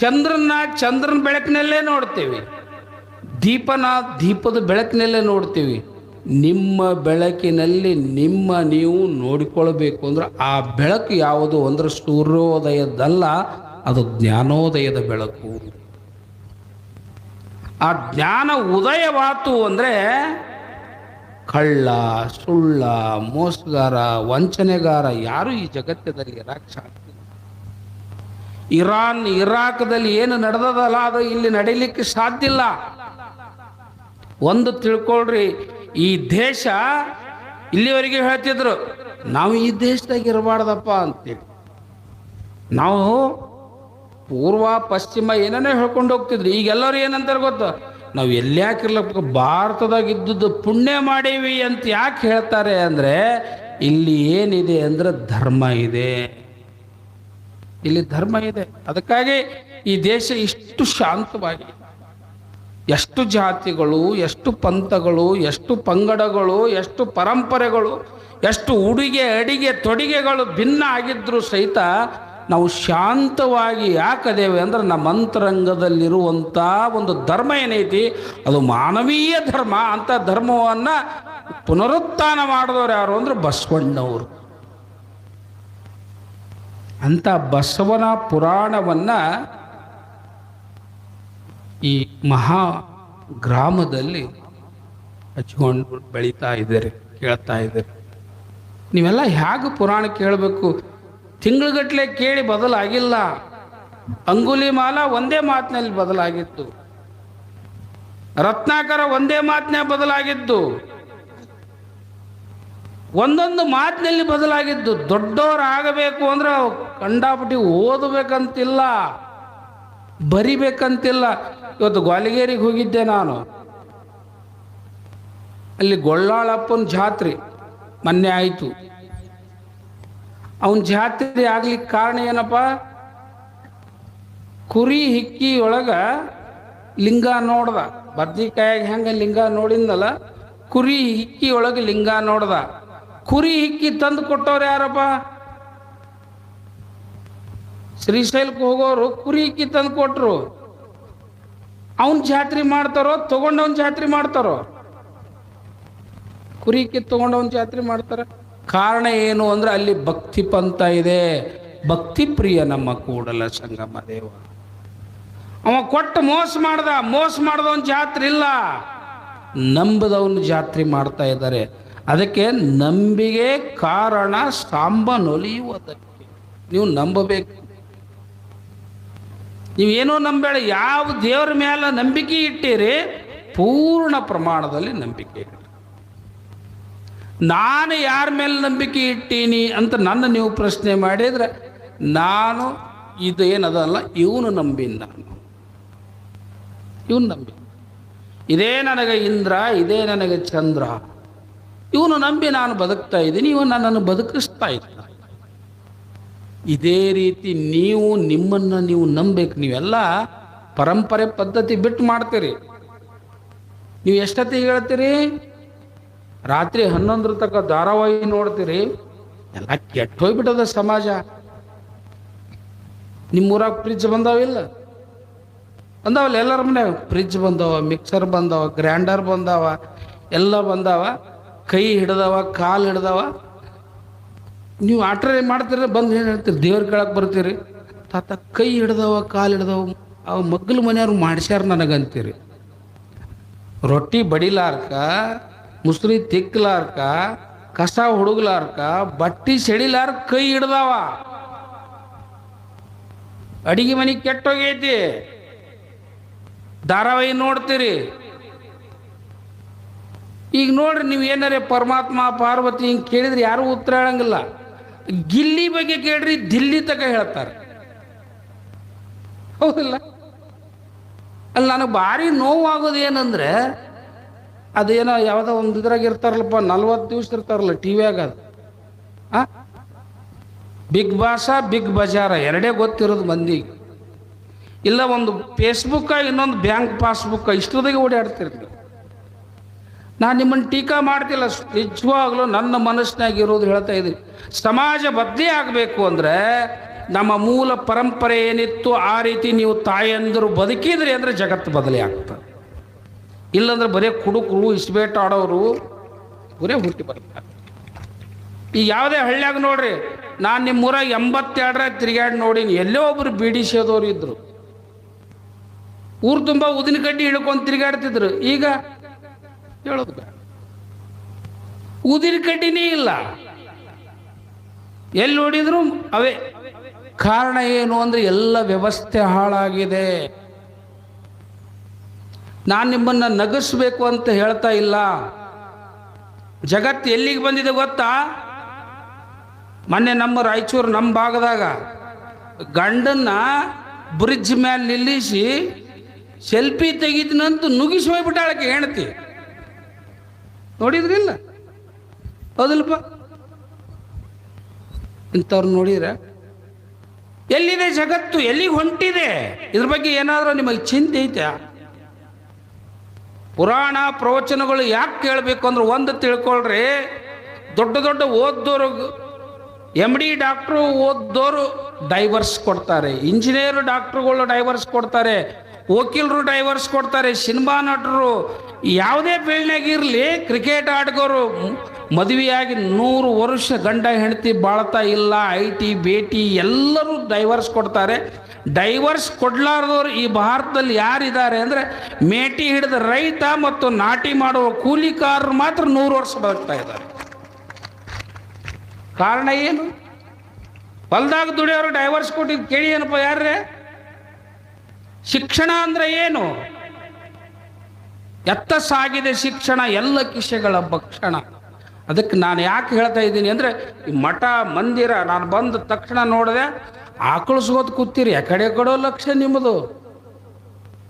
Speaker 1: ಚಂದ್ರನ ಬೆಳಕಿನಲ್ಲೇ ನೋಡ್ತೀವಿ, ದೀಪನ ದೀಪದ ಬೆಳಕಿನಲ್ಲೇ ನೋಡ್ತೀವಿ. ನಿಮ್ಮ ಬೆಳಕಿನಲ್ಲಿ ನೀವು ನೋಡಿಕೊಳ್ಬೇಕು ಅಂದ್ರೆ ಆ ಬೆಳಕು ಯಾವುದು ಅಂದ್ರೆ ಸೂರ್ಯೋದಯದಲ್ಲ, ಅದು ಜ್ಞಾನೋದಯದ ಬೆಳಕು. ಆ ಜ್ಞಾನ ಉದಯವಾತು ಅಂದರೆ ಕಳ್ಳ, ಸುಳ್ಳ, ಮೋಸಗಾರ, ವಂಚನೆಗಾರ ಯಾರು ಈ ಜಗತ್ತದಲ್ಲಿ ಇರಾಕ್ ಸಾಧ್ಯ. ಇರಾಕ್ದಲ್ಲಿ ಏನು ನಡೆದದಲ್ಲ ಅದು ಇಲ್ಲಿ ನಡೀಲಿಕ್ಕೆ ಸಾಧ್ಯ ಇಲ್ಲ. ಒಂದು ತಿಳ್ಕೊಳ್ರಿ, ಈ ದೇಶ ಇಲ್ಲಿವರೆಗೆ ಹೇಳ್ತಿದ್ರು ನಾವು ಈ ದೇಶದಾಗ ಇರಬಾರ್ದಪ್ಪ ಅಂತೇಳಿ. ನಾವು ಪೂರ್ವ ಪಶ್ಚಿಮ ಏನೇನೋ ಹೇಳ್ಕೊಂಡು ಹೋಗ್ತಿದ್ರಿ. ಈಗೆಲ್ಲರೂ ಏನಂತಾರೆ ಗೊತ್ತು, ನಾವು ಎಲ್ಯಾಕಿರ್ಲಕ್ಕ ಭಾರತದಾಗ ಇದ್ದದ್ದು ಪುಣ್ಯ ಮಾಡೀವಿ ಅಂತ ಯಾಕೆ ಹೇಳ್ತಾರೆ ಅಂದರೆ, ಇಲ್ಲಿ ಏನಿದೆ ಅಂದ್ರೆ ಧರ್ಮ ಇದೆ, ಇಲ್ಲಿ ಧರ್ಮ ಇದೆ. ಅದಕ್ಕಾಗಿ ಈ ದೇಶ ಇಷ್ಟು ಶಾಂತವಾಗಿ, ಎಷ್ಟು ಜಾತಿಗಳು, ಎಷ್ಟು ಪಂಥಗಳು, ಎಷ್ಟು ಪಂಗಡಗಳು, ಎಷ್ಟು ಪರಂಪರೆಗಳು, ಎಷ್ಟು ಉಡುಗೆ ಅಡಿಗೆ ತೊಡಿಗೆಗಳು ಭಿನ್ನ ಆಗಿದ್ರೂ ಸಹಿತ ನಾವು ಶಾಂತವಾಗಿ ಯಾಕದೇವೆ ಅಂದ್ರೆ ನಮ್ಮ ಅಂತರಂಗದಲ್ಲಿರುವಂಥ ಒಂದು ಧರ್ಮ ಏನೈತಿ ಅದು ಮಾನವೀಯ ಧರ್ಮ. ಅಂತ ಧರ್ಮವನ್ನು ಪುನರುತ್ಥಾನ ಮಾಡಿದವರು ಯಾರು ಅಂದ್ರೆ ಬಸವಣ್ಣವರು. ಅಂತ ಬಸವನ ಪುರಾಣವನ್ನು ಈ ಮಹಾ ಗ್ರಾಮದಲ್ಲಿ ಹಚ್ಕೊಂಡು ಬೆಳೀತಾ ಇದ್ದಾರೆ, ಕೇಳ್ತಾ ಇದ್ದಾರೆ. ನೀವೆಲ್ಲ ಹೇಗೆ ಪುರಾಣ ಕೇಳಬೇಕು? ತಿಂಗಳುಗಟ್ಟಲೆ ಕೇಳಿ ಬದಲಾಗಿಲ್ಲ. ಅಂಗುಲಿಮಾಲ ಒಂದೇ ಮಾತಿನಲ್ಲಿ ಬದಲಾಗಿತ್ತು, ರತ್ನಾಕರ ಒಂದೇ ಮಾತಿನ ಬದಲಾಗಿದ್ದು, ಒಂದೊಂದು ಮಾತಿನಲ್ಲಿ ಬದಲಾಗಿದ್ದು. ದೊಡ್ಡವರಾಗಬೇಕು ಅಂದ್ರೆ ಕಂಡಾಪಟ್ಟಿ ಓದಬೇಕಂತಿಲ್ಲ, ಬರಿಬೇಕಂತಿಲ್ಲ. ಇವತ್ತು ಗ್ವಾಲಿಗೇರಿಗೆ ಹೋಗಿದ್ದೆ ನಾನು. ಅಲ್ಲಿ ಗೊಳ್ಳಾಳಪ್ಪನ ಜಾತ್ರೆ ಮೊನ್ನೆ ಆಯಿತು. ಅವನ ಜಾತ್ರೆ ಆಗ್ಲಿಕ್ಕೆ ಕಾರಣ ಏನಪ್ಪ? ಕುರಿ ಹಿಕ್ಕಿ ಒಳಗ ಲಿಂಗ ನೋಡ್ದ. ಬದ್ನಿಕಾಯಾಗ ಹೆಂಗೆ ಲಿಂಗ ನೋಡಿದ್ನಲ್ಲ, ಕುರಿ ಹಿಕ್ಕಿ ಒಳಗೆ ಲಿಂಗ ನೋಡ್ದ. ಕುರಿ ಹಿಕ್ಕಿ ತಂದು ಕೊಟ್ಟವ್ರು ಯಾರಪ್ಪ? ಶ್ರೀಶೈಲಕ್ಕೆ ಹೋಗೋರು ಕುರಿ ಹಿಕ್ಕಿ ತಂದು ಕೊಟ್ರು. ಅವನ್ ಜಾತ್ರೆ ಮಾಡ್ತಾರೋ ತಗೊಂಡವನ್ ಜಾತ್ರೆ ಮಾಡ್ತಾರೋ? ಕುರಿ ಹಿಕ್ಕಿ ತಗೊಂಡವನ್ ಜಾತ್ರೆ ಮಾಡ್ತಾರ. ಕಾರಣ ಏನು ಅಂದ್ರೆ ಅಲ್ಲಿ ಭಕ್ತಿ ಪಂಥ ಇದೆ, ಭಕ್ತಿ ಪ್ರಿಯ ನಮ್ಮ ಕೂಡಲ ಸಂಗಮ ದೇವ. ಅವ ಕೊಟ್ಟು ಮೋಸ ಮಾಡ್ದವನ್ ಜಾತ್ರೆ ಇಲ್ಲ, ನಂಬದವನು ಜಾತ್ರೆ ಮಾಡ್ತಾ ಇದ್ದಾರೆ. ಅದಕ್ಕೆ ನಂಬಿಗೆ ಕಾರಣ ಸಾಂಬನೊಲಿಯುವುದಕ್ಕೆ. ನೀವು ನಂಬಬೇಕು. ನೀವೇನೋ ನಂಬೇಡ, ಯಾವ ದೇವರ ಮೇಲೆ ನಂಬಿಕೆ ಇಟ್ಟಿರಿ ಪೂರ್ಣ ಪ್ರಮಾಣದಲ್ಲಿ ನಂಬಿಕೆ ಇಟ್ಟು. ನಾನು ಯಾರ ಮೇಲೆ ನಂಬಿಕೆ ಇಟ್ಟೀನಿ ಅಂತ ನನ್ನ ನೀವು ಪ್ರಶ್ನೆ ಮಾಡಿದ್ರೆ, ನಾನು ಇದೇನದಲ್ಲ ಇವನು ನಂಬಿನ, ಇವನು ನಂಬಿ, ಇದೇ ನನಗೆ ಇಂದ್ರ, ಇದೇ ನನಗೆ ಚಂದ್ರ, ಇವನು ನಂಬಿ ನಾನು ಬದುಕ್ತಾ ಇದ್ದೀನಿ, ಇವನು ನನ್ನನ್ನು ಬದುಕಿಸ್ತಾ ಇದ್ದ. ಇದೇ ರೀತಿ ನೀವು ನಿಮ್ಮನ್ನು ನೀವು ನಂಬೇಕು. ನೀವೆಲ್ಲ ಪರಂಪರೆ ಪದ್ಧತಿ ಬಿಟ್ಟು ಮಾಡ್ತೀರಿ. ನೀವು ಎಷ್ಟೊತ್ತಿಗೆ ಹೇಳ್ತೀರಿ? ರಾತ್ರಿ 11 ತನಕ ಧಾರಾವಾಹಿ ನೋಡ್ತೀರಿ. ಎಲ್ಲ ಕೆಟ್ಟು ಹೋಗ್ಬಿಟ್ಟದ ಸಮಾಜ. ನಿಮ್ಮೂರಾಗ ಫ್ರಿಜ್ ಬಂದಾವಿಲ್ಲ? ಬಂದಾವಲ್ಲ, ಎಲ್ಲರ ಮನೆ ಫ್ರಿಜ್ ಬಂದವ, ಮಿಕ್ಸರ್ ಬಂದವ, ಗ್ರೈಂಡರ್ ಬಂದವ, ಎಲ್ಲ ಬಂದವ. ಕೈ ಹಿಡ್ದವ, ಕಾಲು ಹಿಡ್ದವ. ನೀವು ಆಟ್ರೆ ಮಾಡ್ತೀರ, ಬಂದು ಏನು ಹೇಳ್ತೀರಿ? ದೇವ್ರ ಕೇಳಕ್ಕೆ ಬರ್ತೀರಿ. ತಾತ ಕೈ ಹಿಡ್ದವ, ಕಾಲು ಹಿಡ್ದವ, ಅವ ಮಗ್ಗಲ ಮನೆಯವ್ರು ಮಾಡ್ಸ್ಯಾರ ನನಗಂತೀರಿ. ರೊಟ್ಟಿ ಬಡಿಲಾರ್ಕ, ಮುಸ್ರಿ ತಿಕ್ಕಲಾರ್ಕ, ಕಸ ಹುಡುಗ್ಲಾರ್ಕ, ಬಟ್ಟಿ ಸೆಡಿಲಾರ್ಕ ಕೈ ಹಿಡ್ದವ. ಅಡಿಗೆ ಮನೆ ಕೆಟ್ಟೋಗೈತಿ, ಧಾರಾವಾಹಿ ನೋಡ್ತೀರಿ. ಈಗ ನೋಡ್ರಿ, ನೀವು ಏನಾರೇ ಪರಮಾತ್ಮ ಪಾರ್ವತಿ ಹಿಂಗೆ ಕೇಳಿದ್ರೆ ಯಾರೂ ಉತ್ತರ ಹೇಳಂಗಿಲ್ಲ. ಗಿಲ್ಲಿ ಬಗ್ಗೆ ಕೇಳ್ರಿ, ದಿಲ್ಲಿ ತಕ ಹೇಳ್ತಾರೆ. ಹೌದಿಲ್ಲ? ಅಲ್ಲಿ ನನಗೆ ಭಾರಿ ನೋವಾಗೋದು ಏನಂದ್ರೆ, ಅದೇನೋ ಯಾವುದೋ ಒಂದು ಇದ್ರಾಗ ಇರ್ತಾರಲ್ಲಪ್ಪ, 40 ದಿವಸ ಇರ್ತಾರಲ್ಲ ಟಿ ವಿಯಾಗ, ಅದು ಬಿಗ್ ಬಾಸ, ಬಿಗ್ ಬಜಾರ ಎರಡೇ ಗೊತ್ತಿರೋದು ಮಂದಿಗೆ. ಇಲ್ಲ ಒಂದು ಫೇಸ್ಬುಕ್ಕ, ಇನ್ನೊಂದು ಬ್ಯಾಂಕ್ ಪಾಸ್ಬುಕ್ಕ, ಇಷ್ಟದಾಗೆ ಓಡಾಡ್ತಿರ್ತೀವಿ. ನಾನು ನಿಮ್ಮನ್ನು ಟೀಕಾ ಮಾಡ್ತಿಲ್ಲ, ನಿಜವಾಗ್ಲೂ ನನ್ನ ಮನಸ್ಸಿನಾಗ ಇರೋದು ಹೇಳ್ತಾ ಇದ್ದೀನಿ. ಸಮಾಜ ಬದಲೇ ಆಗಬೇಕು ಅಂದರೆ ನಮ್ಮ ಮೂಲ ಪರಂಪರೆ ಏನಿತ್ತು ಆ ರೀತಿ ನೀವು ತಾಯಂದರು ಬದುಕಿದ್ರಿ ಅಂದರೆ ಜಗತ್ತು ಬದಲೇ ಆಗ್ತದೆ. ಇಲ್ಲಾಂದ್ರೆ ಬರೀ ಕುಡುಕರು, ಇಸ್ಬೇಟ್ ಆಡೋರು ಬರೇ ಹುಟ್ಟಿ ಬರ್ತಾರೆ. ಈ ಯಾವುದೇ ಹಳ್ಳಿಯಾಗ ನೋಡ್ರಿ, ನಾನು ನಿಮ್ಮೂರಾಗ 82 ತಿರುಗಾಡಿ ನೋಡೀನಿ. ಎಲ್ಲೋ ಒಬ್ರು ಬೀಡಿ ಸೇದೋರು ಇದ್ರು, ಊರು ತುಂಬ ಉದಿನ ಕಡ್ಡಿ ಹಿಡ್ಕೊಂಡು ತಿರುಗಾಡ್ತಿದ್ರು. ಈಗ ಹೇಳೋದು ಉದಿನ ಕಡ್ಡಿನೇ ಇಲ್ಲ, ಎಲ್ಲಿ ನೋಡಿದ್ರು ಅವೇ. ಕಾರಣ ಏನು ಅಂದರೆ ಎಲ್ಲ ವ್ಯವಸ್ಥೆ ಹಾಳಾಗಿದೆ. ನಾನು ನಿಮ್ಮನ್ನು ನಗಿಸ್ಬೇಕು ಅಂತ ಹೇಳ್ತಾ ಇಲ್ಲ. ಜಗತ್ತು ಎಲ್ಲಿಗೆ ಬಂದಿದೆ ಗೊತ್ತಾ? ಮೊನ್ನೆ ನಮ್ಮ ರಾಯಚೂರು ನಮ್ಮ ಭಾಗದಾಗ ಗಂಡನ್ನ ಬ್ರಿಡ್ಜ್ ಮೇಲೆ ನಿಲ್ಲಿಸಿ ಸೆಲ್ಫಿ ತೆಗಿತೀನಂತ ನುಗ್ಗಿಸಿ ಹೋಗ್ಬಿಟ್ಟಾಳಕ್ಕೆ ಹೆಣ್ತಿ. ನೋಡಿದ್ರಿಲ್ಲ? ಹೌದಲ್ಪ? ಇಂಥವ್ರು ನೋಡಿದ್ರೆ ಎಲ್ಲಿದೆ ಜಗತ್ತು, ಎಲ್ಲಿಗೆ ಹೊಂಟಿದೆ? ಇದ್ರ ಬಗ್ಗೆ ಏನಾದರೂ ನಿಮಗೆ ಚಿಂತೆ ಐತೆ? ಪುರಾಣ ಪ್ರವಚನಗಳು ಯಾಕೆ ಕೇಳಬೇಕು ಅಂದ್ರೆ ಒಂದು ತಿಳ್ಕೊಳ್ರಿ, ದೊಡ್ಡ ದೊಡ್ಡ ಓದ್ದೋರು, MD ಡಾಕ್ಟ್ರು ಓದ್ದೋರು ಡೈವರ್ಸ್ ಕೊಡ್ತಾರೆ, ಇಂಜಿನಿಯರ್ ಡಾಕ್ಟ್ರುಗಳು ಡೈವರ್ಸ್ ಕೊಡ್ತಾರೆ, ವಕೀಲರು ಡೈವರ್ಸ್ ಕೊಡ್ತಾರೆ, ಸಿನಿಮಾ ನಟರು, ಯಾವುದೇ ಫೀಲ್ಡ್ನಾಗ ಇರಲಿ, ಕ್ರಿಕೆಟ್ ಆಟಗಾರರು ಮದುವೆಯಾಗಿ 100 ವರ್ಷ ಗಂಡ ಹೆಂಡತಿ ಬಾಳ್ತಾ ಇಲ್ಲ, IT ಬೇಟಿ ಎಲ್ಲರೂ ಡೈವರ್ಸ್ ಕೊಡ್ತಾರೆ. ಡೈವರ್ಸ್ ಕೊಡ್ಲಾರ್ದವ್ರು ಈ ಭಾರತದಲ್ಲಿ ಯಾರಿದ್ದಾರೆ ಅಂದರೆ ಮೇಟಿ ಹಿಡಿದ ರೈತ ಮತ್ತು ನಾಟಿ ಮಾಡುವ ಕೂಲಿಕಾರರು ಮಾತ್ರ 100 ವರ್ಷ ಬದುಕ್ತಾ ಇದ್ದಾರೆ. ಕಾರಣ ಏನು? ಹೊಲ್ದಾಗ ದುಡಿಯೋರು ಡೈವರ್ಸ್ ಕೊಟ್ಟಿದ್ದು ಕೇಳಿ ಏನಪ್ಪ ಯಾರ್ರೆ? ಶಿಕ್ಷಣ ಅಂದ್ರೆ ಏನು? ಎತ್ತ ಸಾಗಿದೆ ಶಿಕ್ಷಣ, ಎಲ್ಲ ಕಿಸೆಗಳ ಭಕ್ಷಣ. ಅದಕ್ಕೆ ನಾನು ಯಾಕೆ ಹೇಳ್ತಾ ಇದ್ದೀನಿ ಅಂದರೆ, ಈ ಮಠ ಮಂದಿರ ನಾನು ಬಂದ ತಕ್ಷಣ ನೋಡಿದೆ, ಆಕಳಿಸ್ಕೋತ ಕೂತೀರಿ, ಎಕಡೆ ಕಡೋ ಲಕ್ಷ್ಯ ನಿಮ್ಮದು.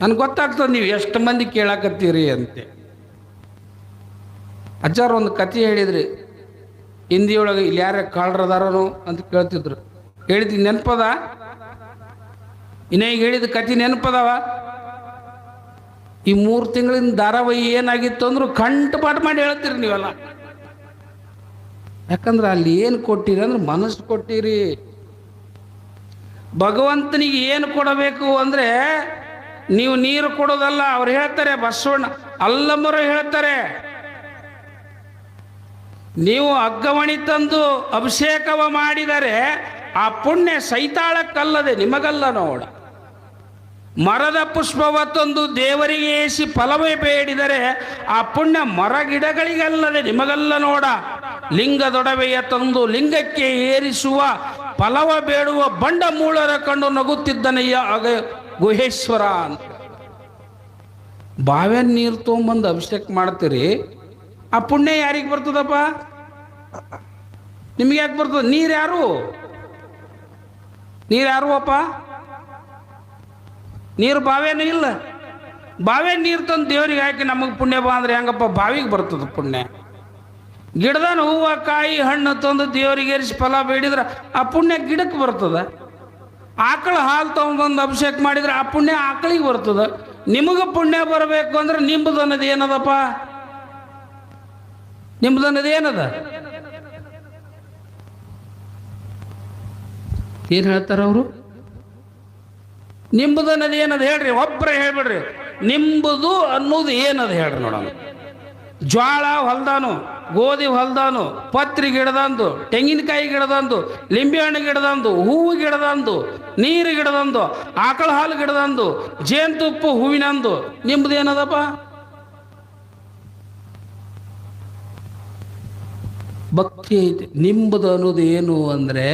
Speaker 1: ನನಗೆ ಗೊತ್ತಾಗ್ತದೆ ನೀವು ಎಷ್ಟು ಮಂದಿ ಕೇಳಾಕತ್ತೀರಿ ಅಂತೆ. ಅಜ್ಜಾರು ಒಂದು ಕತೆ ಹೇಳಿದ್ರಿ, ಹಿಂದಿಯೊಳಗೆ ಇಲ್ಲಿ ಯಾರೇ ಕಾಳ್ರದಾರನು ಅಂತ ಕೇಳ್ತಿದ್ರು. ಹೇಳಿದ್ದು ನೆನಪದ? ಇನ್ನೇ ಈಗ ಹೇಳಿದ ಕತೆ ನೆನಪದವ? ಈ 3 ತಿಂಗಳಿಂದ ಧಾರಾವಾಹಿ ಏನಾಗಿತ್ತು ಅಂದ್ರು ಕಂಠಪಾಠ ಮಾಡಿ ಹೇಳ್ತೀರಿ ನೀವೆಲ್ಲ. ಯಾಕಂದ್ರೆ ಅಲ್ಲಿ ಏನು ಕೊಟ್ಟಿರಿ ಅಂದ್ರೆ ಮನಸ್ಸು ಕೊಟ್ಟಿರಿ. ಭಗವಂತನಿಗೆ ಏನು ಕೊಡಬೇಕು ಅಂದರೆ ನೀವು ನೀರು ಕೊಡೋದಲ್ಲ. ಅವ್ರು ಹೇಳ್ತಾರೆ, ಬಸವಣ್ಣ ಅಲ್ಲಮ್ಮರು ಹೇಳ್ತಾರೆ, ನೀವು ಅಗ್ಗವಣಿ ತಂದು ಅಭಿಷೇಕವ ಮಾಡಿದರೆ ಆ ಪುಣ್ಯ ಸೈತಾಳಕ್ಕಲ್ಲದೆ ನಿಮಗಲ್ಲ ನೋಡ. ಮರದ ಪುಷ್ಪವ ತಂದು ದೇವರಿಗೆ ಏಸಿ ಫಲವೇ ಬೇಡಿದರೆ ಆ ಪುಣ್ಯ ಮರ ಗಿಡಗಳಿಗಲ್ಲದೆ ನಿಮಗಲ್ಲ ನೋಡ. ಲಿಂಗದೊಡವೆಯ ತಂದು ಲಿಂಗಕ್ಕೆ ಏರಿಸುವ ಫಲವ ಬೇಡುವ ಬಂಡ ಮೂಳರ ಕಂಡು ನಗುತ್ತಿದ್ದನಯ್ಯ ಆಗ ಗುಹೇಶ್ವರ ಅಂತ. ಬಾವ್ಯಾನ ನೀರು ತೊಗೊಂಬಂದು ಅಭಿಷೇಕ ಮಾಡ್ತೀರಿ, ಆ ಪುಣ್ಯ ಯಾರಿಗೆ ಬರ್ತದಪ್ಪ? ನಿಮ್ಗೆ ಯಾಕೆ ಬರ್ತದ? ನೀರು ಯಾರು ಅಪ್ಪ? ನೀರು ಬಾವೇನೂ ಇಲ್ಲ. ಬಾವೇ ನೀರು ತಂದು ದೇವ್ರಿಗೆ ಹಾಕಿ ನಮಗೆ ಪುಣ್ಯ ಬಾ ಅಂದ್ರೆ ಹೆಂಗಪ್ಪ? ಬಾವಿಗೆ ಬರ್ತದ ಪುಣ್ಯ. ಗಿಡದಾನ ಹೂವು ಕಾಯಿ ಹಣ್ಣು ತಂದು ದೇವರಿಗೆ ಏರಿಸಿ ಫಲ ಬೇಡಿದ್ರೆ ಆ ಪುಣ್ಯ ಗಿಡಕ್ಕೆ ಬರ್ತದ. ಆಕಳ ಹಾಲು ತಗೊಂಡ್ಬಂದು ಅಭಿಷೇಕ ಮಾಡಿದ್ರೆ ಆ ಪುಣ್ಯ ಆಕಳಿಗೆ ಬರ್ತದ. ನಿಮಗೆ ಪುಣ್ಯ ಬರಬೇಕು ಅಂದ್ರೆ ನಿಂಬುದು ಅನ್ನೋದು ಏನದಪ್ಪ? ನಿಂಬುದು ಅನ್ನೋದು ಏನದ? ಏನು ಹೇಳ್ತಾರ ಅವರು? ನಿಂಬುದು ಅನ್ನೋದು ಏನದ ಹೇಳ್ರಿ, ಒಬ್ಬರೇ ಹೇಳ್ಬಿಡ್ರಿ. ನಿಂಬುದು ಅನ್ನೋದು ಏನದ ಹೇಳ್ರಿ ನೋಡೋಣ. ಜ್ವಾಳ ಹೊಲ್ದಾನು, ಗೋಧಿ ಹೊಲ್ದಾನು, ಪತ್ರಿ ಗಿಡದಂದು, ತೆಂಗಿನಕಾಯಿ ಗಿಡದಂದು, ಲಿಂಬೆ ಹಣ್ಣು ಗಿಡದಂದು, ಹೂವು ಗಿಡದಂದು, ನೀರು ಗಿಡದಂದು, ಆಕಳ ಹಾಲು ಗಿಡದಂದು, ಜೇನುತುಪ್ಪ ಹೂವಿನಂದು. ನಿಂಬುದು ಏನದಪ್ಪ? ಭಕ್ತಿ ಐತಿ. ನಿಂಬುದು ಅನ್ನೋದು ಏನು ಅಂದ್ರೆ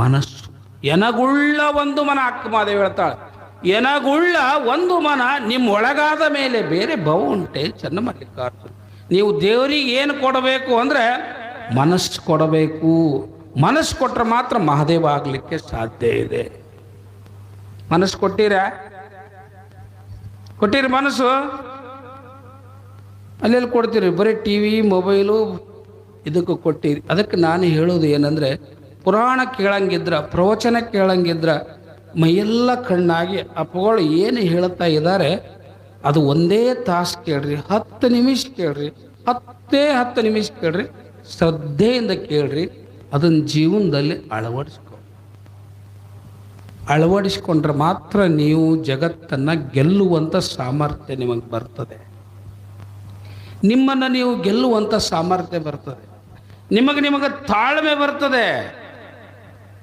Speaker 1: ಮನಸ್ಸು. ಎನಗುಳ್ಳ ಒಂದು ಮನ, ಅಕ್ಕ ಮಾದೇವಿ ಹೇಳ್ತಾಳೆ, ಎನಗುಳ್ಳ ಒಂದು ಮನ ನಿಮ್ಮ ಒಳಗಾದ ಮೇಲೆ ಬೇರೆ ಭವ ಉಂಟೆ ಚೆನ್ನ ಮಲ್ಲಿಕಾರ್ಜುನ. ನೀವು ದೇವರಿಗೆ ಏನು ಕೊಡಬೇಕು ಅಂದ್ರೆ ಮನಸ್ಸು ಕೊಡಬೇಕು. ಮನಸ್ಸು ಕೊಟ್ಟರೆ ಮಾತ್ರ ಮಹಾದೇವ ಆಗ್ಲಿಕ್ಕೆ ಸಾಧ್ಯ ಇದೆ. ಮನಸ್ಸು ಕೊಟ್ಟಿರಿ ಮನಸ್ಸು? ಅಲ್ಲೆಲ್ಲಿ ಕೊಡ್ತೀರಿ? ಬರೀ ಟಿವಿ ಮೊಬೈಲು ಇದಕ್ಕೆ ಕೊಟ್ಟಿರಿ. ಅದಕ್ಕೆ ನಾನು ಹೇಳೋದು ಏನಂದ್ರೆ, ಪುರಾಣ ಕೇಳಂಗಿದ್ರ, ಪ್ರವಚನ ಕೇಳಂಗಿದ್ರ ಮೈಯೆಲ್ಲ ಕಣ್ಣಾಗಿ ಅಪ್ಪಗಳು ಏನು ಹೇಳ್ತಾ ಇದ್ದಾರೆ ಅದು ಒಂದೇ ತಾಸು ಕೇಳ್ರಿ, 10 ನಿಮಿಷ ಕೇಳ್ರಿ, 10 ನಿಮಿಷ ಕೇಳ್ರಿ, ಶ್ರದ್ಧೆಯಿಂದ ಕೇಳ್ರಿ. ಅದನ್ನ ಜೀವನದಲ್ಲಿ ಅಳವಡಿಸ್ಕೊಂಡ್ರೆ ಮಾತ್ರ ನೀವು ಜಗತ್ತನ್ನ ಗೆಲ್ಲುವಂತ ಸಾಮರ್ಥ್ಯ ನಿಮಗೆ ಬರ್ತದೆ. ನಿಮ್ಮನ್ನ ನೀವು ಗೆಲ್ಲುವಂತ ಸಾಮರ್ಥ್ಯ ಬರ್ತದೆ. ನಿಮಗೆ ತಾಳ್ಮೆ ಬರ್ತದೆ.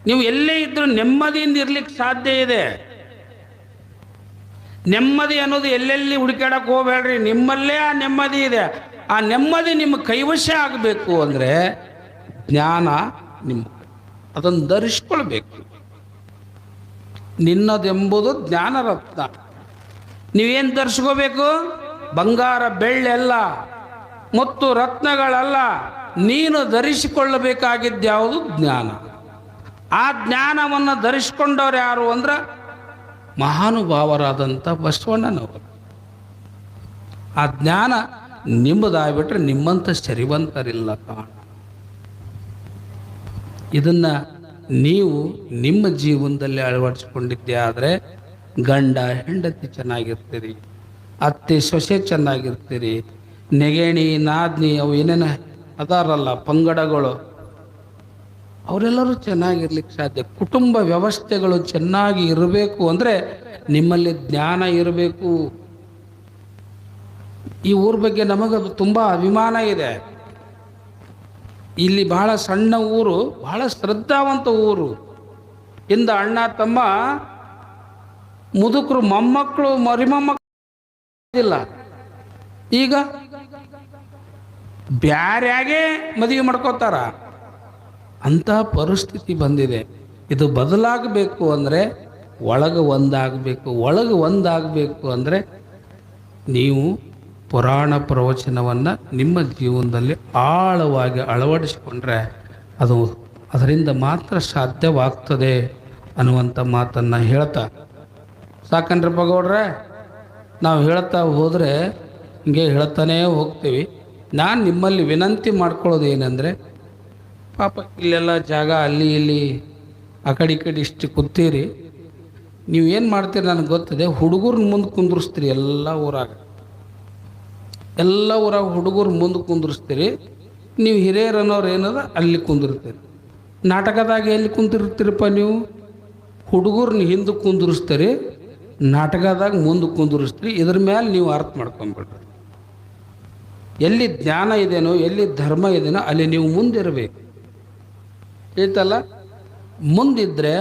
Speaker 1: ನೀವು ಎಲ್ಲೇ ಇದ್ರೂ ನೆಮ್ಮದಿಯಿಂದ ಇರ್ಲಿಕ್ಕೆ ಸಾಧ್ಯ ಇದೆ. ನೆಮ್ಮದಿ ಅನ್ನೋದು ಎಲ್ಲೆಲ್ಲಿ ಹುಡುಕಾಡಕ್ಕೆ ಹೋಗ್ಬೇಡ್ರಿ, ನಿಮ್ಮಲ್ಲೇ ಆ ನೆಮ್ಮದಿ ಇದೆ. ಆ ನೆಮ್ಮದಿ ನಿಮ್ಮ ಕೈವಶ ಆಗಬೇಕು ಅಂದ್ರೆ ಜ್ಞಾನ ನಿಮ್ಮ ಅದನ್ನು ಧರಿಸ್ಕೊಳ್ಬೇಕು. ನಿನ್ನದೆಂಬುದು ಜ್ಞಾನ ರತ್ನ. ನೀವೇನು ಧರಿಸ್ಕೋಬೇಕು? ಬಂಗಾರ ಬೆಳ್ಳೆಲ್ಲ ಮತ್ತು ರತ್ನಗಳಲ್ಲ, ನೀನು ಧರಿಸಿಕೊಳ್ಳಬೇಕಾಗಿದ್ದ್ಯಾವುದು ಜ್ಞಾನ. ಆ ಜ್ಞಾನವನ್ನು ಧರಿಸಿಕೊಂಡವ್ರು ಯಾರು ಅಂದ್ರೆ ಮಹಾನುಭಾವರಾದಂಥ ಬಸವಣ್ಣನವರು. ಆ ಜ್ಞಾನ ನಿಮ್ಮದಾಗ್ಬಿಟ್ರೆ ನಿಮ್ಮಂಥ ಸರಿವಂತರಿಲ್ಲ ಕಾಣ. ಇದನ್ನ ನೀವು ನಿಮ್ಮ ಜೀವನದಲ್ಲಿ ಅಳವಡಿಸಿಕೊಂಡಿದ್ದೆ ಆದರೆ ಗಂಡ ಹೆಂಡತಿ ಚೆನ್ನಾಗಿರ್ತೀರಿ, ಅತ್ತೆ ಸೊಸೆ ಚೆನ್ನಾಗಿರ್ತೀರಿ, ನೆಗಣಿ ನಾದ್ನಿ ಅವು ಏನೇನು ಅದಾರಲ್ಲ ಪಂಗಡಗಳು ಅವರೆಲ್ಲರೂ ಚೆನ್ನಾಗಿರ್ಲಿಕ್ಕೆ ಸಾಧ್ಯ. ಕುಟುಂಬ ವ್ಯವಸ್ಥೆಗಳು ಚೆನ್ನಾಗಿ ಇರಬೇಕು ಅಂದರೆ ನಿಮ್ಮಲ್ಲಿ ಜ್ಞಾನ ಇರಬೇಕು. ಈ ಊರ ಬಗ್ಗೆ ನಮಗೆ ತುಂಬ ಅಭಿಮಾನ ಇದೆ. ಇಲ್ಲಿ ಬಹಳ ಸಣ್ಣ ಊರು, ಬಹಳ ಶ್ರದ್ಧಾವಂತ ಊರು. ಇಂದ ಅಣ್ಣ ತಮ್ಮ ಮುದುಕರು ಮೊಮ್ಮಕ್ಕಳು ಮರಿಮೊಮ್ಮಕ್ಕಳು ಇಲ್ಲ. ಈಗ ಬ್ಯಾರ್ಯಾಗೆ ಮದುವೆ ಮಾಡ್ಕೋತಾರ. ಅಂತಹ ಪರಿಸ್ಥಿತಿ ಬಂದಿದೆ. ಇದು ಬದಲಾಗಬೇಕು ಅಂದರೆ ಒಳಗೆ ಒಂದಾಗಬೇಕು ಅಂದರೆ ನೀವು ಪುರಾಣ ಪ್ರವಚನವನ್ನು ನಿಮ್ಮ ಜೀವನದಲ್ಲಿ ಆಳವಾಗಿ ಅಳವಡಿಸಿಕೊಂಡ್ರೆ ಅದರಿಂದ ಮಾತ್ರ ಸಾಧ್ಯವಾಗ್ತದೆ ಅನ್ನುವಂಥ ಮಾತನ್ನು ಹೇಳ್ತಾ ಸಾಕನ್ರಪ್ಪ ಗೌಡ್ರೆ. ನಾವು ಹೇಳ್ತಾ ಹೋದರೆ ಹಿಂಗೆ ಹೇಳ್ತಾನೇ ಹೋಗ್ತೀವಿ. ನಾನು ನಿಮ್ಮಲ್ಲಿ ವಿನಂತಿ ಮಾಡ್ಕೊಳ್ಳೋದು ಏನಂದರೆ, ಪಾಪ ಇಲ್ಲೆಲ್ಲ ಜಾಗ ಅಲ್ಲಿ ಇಲ್ಲಿ ಆ ಕಡೆ ಈ ಕಡೆ ಇಷ್ಟು ಕೂತೀರಿ, ನೀವು ಏನು ಮಾಡ್ತೀರಿ ನನಗೆ ಗೊತ್ತಿದೆ. ಹುಡುಗರನ್ನ ಮುಂದೆ ಕುಂದ್ರಿಸ್ತೀರಿ. ಎಲ್ಲ ಊರಾಗ ಹುಡುಗರು ಮುಂದೆ ಕುಂದ್ರಿಸ್ತೀರಿ. ನೀವು ಹಿರಿಯರು ಅನ್ನೋರು ಏನದ ಅಲ್ಲಿ ಕುಂದಿರ್ತೀರಿ. ನಾಟಕದಾಗ ಎಲ್ಲಿ ಕುಂತಿರ್ತೀರಪ್ಪ ನೀವು? ಹುಡುಗರನ್ನ ಹಿಂದೆ ಕುಂದಿರಿಸ್ತೀರಿ, ನಾಟಕದಾಗ ಮುಂದೆ ಕುಂದಿರಿಸ್ತೀರಿ. ಇದ್ರ ಮೇಲೆ ನೀವು ಅರ್ಥ ಮಾಡ್ಕೊಂಬಿಡ್ರಿ. ಎಲ್ಲಿ ಜ್ಞಾನ ಇದೆನೋ, ಎಲ್ಲಿ ಧರ್ಮ ಇದೆನೋ ಅಲ್ಲಿ ನೀವು ಮುಂದಿರಬೇಕು. ಹೇಳ್ತಲ್ಲ, ಮುಂದಿದ್ರೆ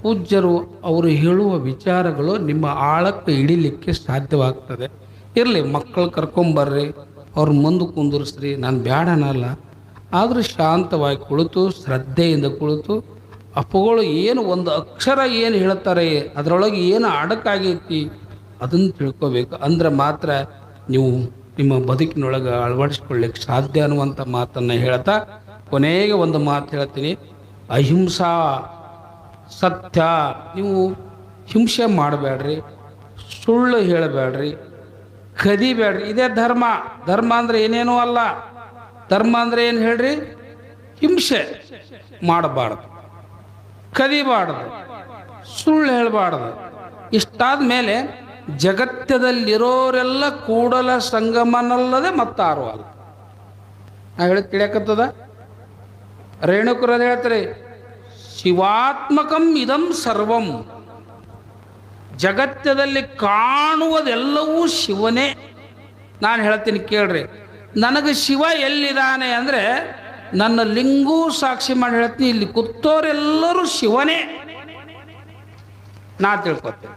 Speaker 1: ಪೂಜ್ಯರು ಅವರು ಹೇಳುವ ವಿಚಾರಗಳು ನಿಮ್ಮ ಆಳಕ್ಕೆ ಹಿಡಿಲಿಕ್ಕೆ ಸಾಧ್ಯವಾಗ್ತದೆ. ಇರಲಿ, ಮಕ್ಕಳು ಕರ್ಕೊಂಬರ್ರಿ, ಅವ್ರ ಮುಂದೆ ಕುಂದಿರಿಸ್ರಿ, ನಾನು ಬ್ಯಾಡ ಅನ್ನಲ್ಲ. ಆದರೂ ಶಾಂತವಾಗಿ ಕುಳಿತು ಶ್ರದ್ಧೆಯಿಂದ ಕುಳಿತು ಅಪ್ಪಗಳು ಏನು ಒಂದು ಅಕ್ಷರ ಏನು ಹೇಳ್ತಾರೆ, ಅದರೊಳಗೆ ಏನು ಅಡಕಾಗೈತಿ ಅದನ್ನು ತಿಳ್ಕೋಬೇಕು. ಅಂದ್ರೆ ಮಾತ್ರ ನೀವು ನಿಮ್ಮ ಬದುಕಿನೊಳಗೆ ಅಳವಡಿಸ್ಕೊಳ್ಳಿಕ್ಕೆ ಸಾಧ್ಯ ಅನ್ನುವಂಥ ಮಾತನ್ನು ಹೇಳ್ತಾ ಕೊನೆಗೆ ಒಂದು ಮಾತು ಹೇಳ್ತೀನಿ. ಅಹಿಂಸಾ ಸತ್ಯ. ನೀವು ಹಿಂಸೆ ಮಾಡಬೇಡ್ರಿ, ಸುಳ್ಳು ಹೇಳಬೇಡ್ರಿ, ಕದಿಬೇಡ್ರಿ. ಇದೇ ಧರ್ಮ. ಧರ್ಮ ಅಂದ್ರೆ ಏನೇನೂ ಅಲ್ಲ. ಧರ್ಮ ಅಂದ್ರೆ ಏನು ಹೇಳ್ರಿ? ಹಿಂಸೆ ಮಾಡಬಾರ್ದು, ಕದಿಬಾರ್ದು, ಸುಳ್ಳು ಹೇಳಬಾರ್ದು. ಇಷ್ಟಾದ ಮೇಲೆ ಜಗತ್ತದಲ್ಲಿರೋರೆಲ್ಲ ಕೂಡಲ ಸಂಗಮನಲ್ಲದೆ ಮತ್ತಾರು ಅಲ್ಲ. ನಾ ಹೇಳಿ ತಿಳಿಯಕತ್ತದ? ರೇಣುಕರದು ಹೇಳ್ತಾರೆ, ಶಿವಾತ್ಮಕಂ ಇದಂ ಸರ್ವಂ. ಜಗತ್ತದಲ್ಲಿ ಕಾಣುವುದೆಲ್ಲವೂ ಶಿವನೇ. ನಾನು ಹೇಳ್ತೀನಿ ಕೇಳ್ರಿ, ನನಗೆ ಶಿವ ಎಲ್ಲಿದ್ದಾನೆ ಅಂದರೆ ನನ್ನ ಲಿಂಗೂ ಸಾಕ್ಷಿ ಮಾಡಿ ಹೇಳ್ತೀನಿ, ಇಲ್ಲಿ ಕೂತೋರೆಲ್ಲರೂ ಶಿವನೇ ನಾ ತಿಳ್ಕೊತೇನೆ.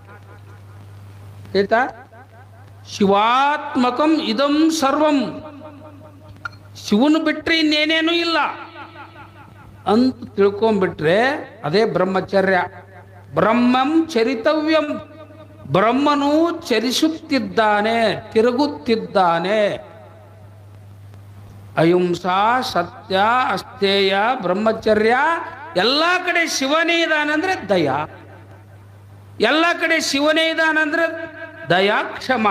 Speaker 1: ಆಯ್ತಾ? ಶಿವಾತ್ಮಕಂ ಇದಂ ಸರ್ವಂ. ಶಿವನು ಬಿಟ್ಟರೆ ಇನ್ನೇನೇನೂ ಇಲ್ಲ ಅಂತ ತಿಳ್ಕೊಂಡ್ಬಿಟ್ರೆ ಅದೇ ಬ್ರಹ್ಮಚರ್ಯ. ಬ್ರಹ್ಮಂ ಚರಿತವ್ಯಂ. ಬ್ರಹ್ಮನು ಚರಿಸುತ್ತಿದ್ದಾನೆ, ತಿರುಗುತ್ತಿದ್ದಾನೆ. ಅಹಿಂಸಾ, ಸತ್ಯ, ಅಸ್ಥೇಯ, ಬ್ರಹ್ಮಚರ್ಯ, ಎಲ್ಲ ಕಡೆ ಶಿವನೇ ಇದ್ದಾನಂದ್ರೆ ದಯ. ಎಲ್ಲ ಕಡೆ ಶಿವನೇ ಇದ್ದಾನಂದ್ರೆ ದಯಾ, ಕ್ಷಮ.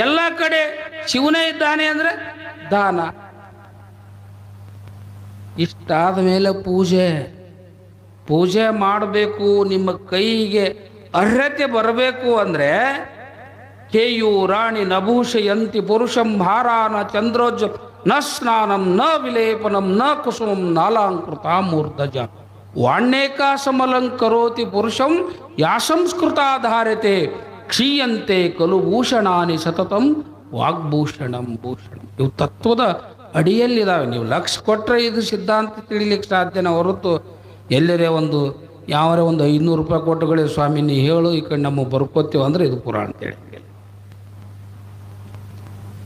Speaker 1: ಎಲ್ಲ ಕಡೆ ಶಿವನೇ ಇದ್ದಾನೆ ಅಂದ್ರೆ ದಾನ. ಇಷ್ಟಾದ ಮೇಲೆ ಪೂಜೆ ಮಾಡಬೇಕು. ನಿಮ್ಮ ಕೈಗೆ ಅರ್ಹತೆ ಬರಬೇಕು ಅಂದರೆ ಕೇಯೂರಾಣಿ ನಭೂಷಯಂತಿ ಪುರುಷಂ ಹಾರಾನ ಚಂದ್ರೋಜ್ಜ ನ ಸ್ನಾನಂ ನ ವಿಲೇಪನಂ ನ ಕುಸುಮಂ ನಾಲಾಂಕೃತ ಮೂರ್ಧಜ ವಾಣ್ಯೇಕಾಸಮಲಂಕರೋತಿ ಪುರುಷಂ ಯಾಸಂಸ್ಕೃತಾಧಾರತೆ ಕ್ಷೀಯಂತೆ ಖಲು ಭೂಷಣಾನಿ ಸತತಂ ವಾಗ್ಭೂಷಣಂ ಭೂಷಣಂ. ಇವು ತತ್ವದ ಅಡಿಯಲ್ಲಿದ್ದಾವೆ. ನೀವು ಲಕ್ಷ ಕೊಟ್ಟರೆ ಇದು ಸಿದ್ಧಾಂತ ತಿಳಿಲಿಕ್ಕೆ ಸಾಧ್ಯನ ಹೊರತು ಎಲ್ಲರೇ ಒಂದು ಯಾವರೇ ಒಂದು 500 ರೂಪಾಯಿ ಕೊಟ್ಟುಗಳೇ ಸ್ವಾಮಿ ನೀ ಹೇಳು ಈ ಕಡೆ ನಮಗೆ ಬರ್ಕೋತೀವಿ ಅಂದರೆ ಇದು ಪುರಾಣ ಅಂತೇಳಿ.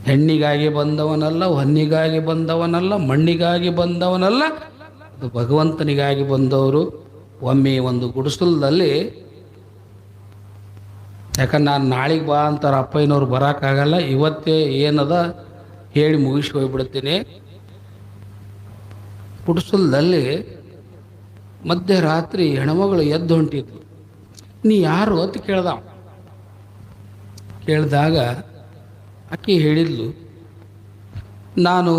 Speaker 1: ಹೆಣ್ಣಿಗಾಗಿ ಬಂದವನಲ್ಲ, ಹೊನ್ನಿಗಾಗಿ ಬಂದವನಲ್ಲ, ಮಣ್ಣಿಗಾಗಿ ಬಂದವನಲ್ಲ, ಅದು ಭಗವಂತನಿಗಾಗಿ ಬಂದವರು. ಒಮ್ಮೆ ಒಂದು ಗುಡಿಸಲದಲ್ಲಿ, ಯಾಕಂದ್ರೆ ನಾನು ನಾಳೆಗೆ ಬಾ ಅಂತಾರೆ ಅಪ್ಪಯ್ಯನವ್ರು, ಬರೋಕ್ಕಾಗಲ್ಲ, ಇವತ್ತೇ ಏನದ ಹೇಳಿ ಮುಗಿಸಿ ಹೋಗ್ಬಿಡ್ತೀನಿ. ಗುಡಿಸಲದಲ್ಲಿ ಮಧ್ಯರಾತ್ರಿ ಹೆಣ್ಮಗಳು ಎದ್ದು ಹೊಂಟಿದ್ಲು. ನೀ ಯಾರು ಅಂತ ಕೇಳಿದಾಗ ಆಕೆ ಹೇಳಿದ್ಲು, ನಾನು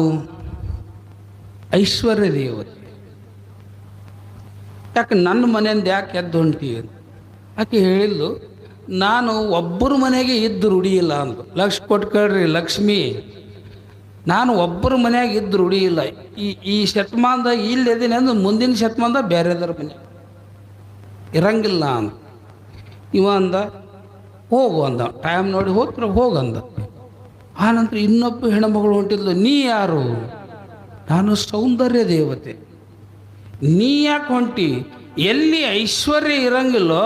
Speaker 1: ಐಶ್ವರ್ಯ ದೇವತೆ. ಯಾಕೆ ನನ್ನ ಮನೆಯಿಂದ ಯಾಕೆ ಎದ್ದು ಹೊಂಟೀವಿ ಅಂತ ಆಕೆ ಹೇಳಿದ್ಲು, ನಾನು ಒಬ್ಬರ ಮನೆಗೆ ಇದ್ದು ರೂಢಿಯಿಲ್ಲ ಅಂದು. ಲಕ್ಷ ಕೊಟ್ಟು ಕೇಳ್ರಿ ಲಕ್ಷ್ಮಿ, ನಾನು ಒಬ್ಬರ ಮನೆಯಾಗ ಇದ್ದು ರೂಢಿಯಿಲ್ಲ. ಈ ಶತಮಾನದಾಗ ಇಲ್ಲಿದ್ದೀನಿ ಅಂದ್ರೆ ಮುಂದಿನ ಶತಮಾನದಾಗ ಬೇರೆದರ ಮನೆ ಇರಂಗಿಲ್ಲ ಅಂದ. ಇವ ಅಂದ ಹೋಗು ಅಂದ, ಟೈಮ್ ನೋಡಿ ಹೋಗ್ತಾರೆ ಹೋಗಂದ. ಆನಂತರ ಇನ್ನೊಬ್ಬ ಹೆಣ್ಮಗಳು ಹೊಂಟಿದ್ಲು, ನೀ ಯಾರು? ನಾನು ಸೌಂದರ್ಯ ದೇವತೆ. ನೀ ಯಾಕೆ ಹೊಂಟಿ? ಎಲ್ಲಿ ಐಶ್ವರ್ಯ ಇರಂಗಿಲ್ಲೋ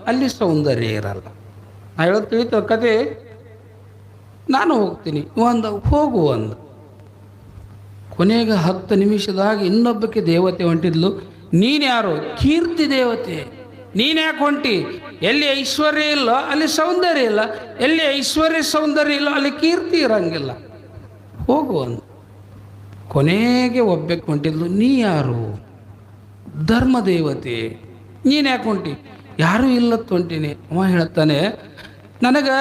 Speaker 1: ಅಲ್ಲಿ ಸೌಂದರ್ಯ ಇರಲ್ಲ. ನಾ ಹೇಳೋದು ತಿಳಿತ ಕತೆ. ನಾನು ಹೋಗ್ತೀನಿ ಇವಂದ, ಹೋಗು ಅಂದ. ಕೊನೆಗೆ 10 ನಿಮಿಷದಾಗ ಇನ್ನೊಬ್ಬಕ್ಕೆ ದೇವತೆ ಹೊಂಟಿದ್ಲು. ನೀನ್ಯಾರು? ಕೀರ್ತಿ ದೇವತೆ. ನೀನು ಯಾಕೆ ಹೊಂಟಿ? ಎಲ್ಲಿ ಐಶ್ವರ್ಯ ಇಲ್ಲೋ ಅಲ್ಲಿ ಸೌಂದರ್ಯ ಇಲ್ಲ, ಎಲ್ಲಿ ಐಶ್ವರ್ಯ ಸೌಂದರ್ಯ ಇಲ್ಲೋ ಅಲ್ಲಿ ಕೀರ್ತಿ ಇರಂಗಿಲ್ಲ, ಹೋಗು ಅಂದ. ಕೊನೆಗೆ ಒಬ್ಬಕ್ಕೆ ಹೊಂಟಿದ್ಲು, ನೀ ಯಾರು? ಧರ್ಮ ದೇವತೆ. ನೀನು ಯಾಕೆ ಹೊಂಟಿ? ಯಾರೂ ಇಲ್ಲತ್ತು ಹೊಂಟೀನಿ. ಅವ ಹೇಳ್ತಾನೆ, ನನಗೆ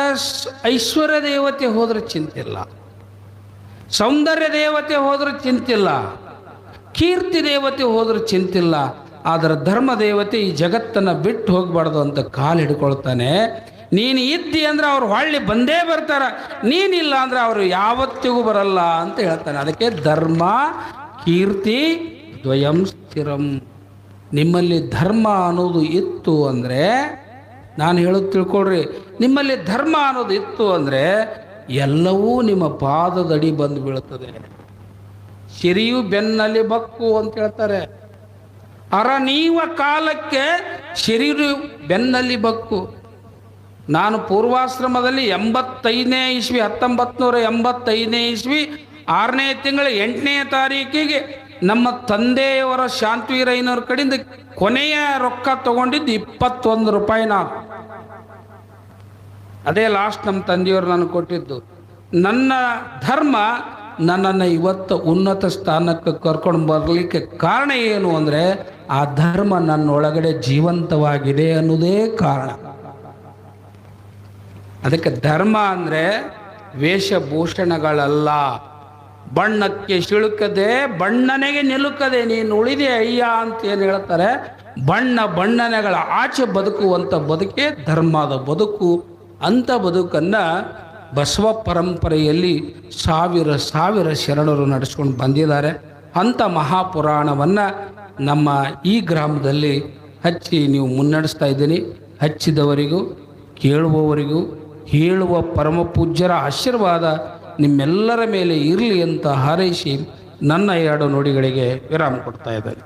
Speaker 1: ಐಶ್ವರ್ಯ ದೇವತೆ ಹೋದ್ರೆ ಚಿಂತಿಲ್ಲ, ಸೌಂದರ್ಯ ದೇವತೆ ಹೋದ್ರೆ ಚಿಂತಿಲ್ಲ, ಕೀರ್ತಿ ದೇವತೆ ಹೋದ್ರೆ ಚಿಂತಿಲ್ಲ, ಆದರೆ ಧರ್ಮ ದೇವತೆ ಈ ಜಗತ್ತನ್ನು ಬಿಟ್ಟು ಹೋಗ್ಬಾರ್ದು ಅಂತ ಕಾಲು ಹಿಡ್ಕೊಳ್ತಾನೆ. ನೀನು ಇದ್ದಿ ಅಂದ್ರೆ ಅವ್ರು ಹೊಳ್ಳಿ ಬಂದೇ ಬರ್ತಾರ, ನೀನಿಲ್ಲ ಅಂದ್ರೆ ಅವರು ಯಾವತ್ತಿಗೂ ಬರಲ್ಲ ಅಂತ ಹೇಳ್ತಾನೆ. ಅದಕ್ಕೆ ಧರ್ಮ ಕೀರ್ತಿ ದ್ವಯಂ ಸ್ಥಿರಂ. ನಿಮ್ಮಲ್ಲಿ ಧರ್ಮ ಅನ್ನೋದು ಇತ್ತು ಅಂದರೆ, ನಾನು ಹೇಳೋದು ತಿಳ್ಕೊಳ್ರಿ, ನಿಮ್ಮಲ್ಲಿ ಧರ್ಮ ಅನ್ನೋದು ಇತ್ತು ಅಂದರೆ ಎಲ್ಲವೂ ನಿಮ್ಮ ಪಾದದಡಿ ಬಂದು ಬೀಳುತ್ತದೆ. ಸಿರಿಯು ಬೆನ್ನಲ್ಲಿ ಬಕ್ಕು ಅಂತ ಹೇಳ್ತಾರೆ. ಅರ ನೀವ ಕಾಲಕ್ಕೆ ಸಿರಿಯು ಬೆನ್ನಲ್ಲಿ ಬಕ್ಕು. ನಾನು ಪೂರ್ವಾಶ್ರಮದಲ್ಲಿ 85ನೇ ಇಸ್ವಿ 1985ನೇ ಇಸ್ವಿ 6ನೇ ತಿಂಗಳ 8ನೇ ತಾರೀಕಿಗೆ ನಮ್ಮ ತಂದೆಯವರ ಶಾಂತವೀರಯ್ಯನವ್ರ ಕಡೆಯಿಂದ ಕೊನೆಯ ರೊಕ್ಕ ತಗೊಂಡಿದ್ದು 21 ರೂಪಾಯಿ. ನಾನು ಅದೇ ಲಾಸ್ಟ್ ನಮ್ಮ ತಂದೆಯವರು ನನಗೆ ಕೊಟ್ಟಿದ್ದು. ನನ್ನ ಧರ್ಮ ನನ್ನನ್ನು ಇವತ್ತು ಉನ್ನತ ಸ್ಥಾನಕ್ಕೆ ಕರ್ಕೊಂಡು ಬರಲಿಕ್ಕೆ ಕಾರಣ ಏನು ಅಂದರೆ ಆ ಧರ್ಮ ನನ್ನೊಳಗಡೆ ಜೀವಂತವಾಗಿದೆ ಅನ್ನೋದೇ ಕಾರಣ. ಅದಕ್ಕೆ ಧರ್ಮ ಅಂದರೆ ವೇಷಭೂಷಣಗಳಲ್ಲ. ಬಣ್ಣಕ್ಕೆ ಸಿಳುಕದೆ ಬಣ್ಣನೆಗೆ ನಿಲುಕದೆ ನೀನು ಉಳಿದೆ ಅಯ್ಯ ಅಂತ ಏನು ಹೇಳ್ತಾರೆ. ಬಣ್ಣನೆಗಳ ಆಚೆ ಬದುಕುವಂಥ ಬದುಕೆ ಧರ್ಮದ ಬದುಕು. ಅಂಥ ಬದುಕನ್ನು ಬಸವ ಪರಂಪರೆಯಲ್ಲಿ ಸಾವಿರ ಶರಣರು ನಡೆಸ್ಕೊಂಡು ಬಂದಿದ್ದಾರೆ. ಅಂಥ ಮಹಾಪುರಾಣವನ್ನು ನಮ್ಮ ಈ ಗ್ರಾಮದಲ್ಲಿ ಹಚ್ಚಿ ನೀವು ಮುನ್ನಡೆಸ್ತಾ ಇದ್ದೀನಿ. ಹಚ್ಚಿದವರಿಗೂ ಕೇಳುವವರಿಗೂ ಹೇಳುವ ಪರಮ ಪೂಜ್ಯರ ಆಶೀರ್ವಾದ ನಿಮ್ಮೆಲ್ಲರ ಮೇಲೆ ಇರಲಿ ಅಂತ ಹಾರೈಸಿ ನನ್ನ 2 ನುಡಿಗಳಿಗೆ ವಿರಾಮ ಕೊಡ್ತಾ ಇದ್ದಾರೆ.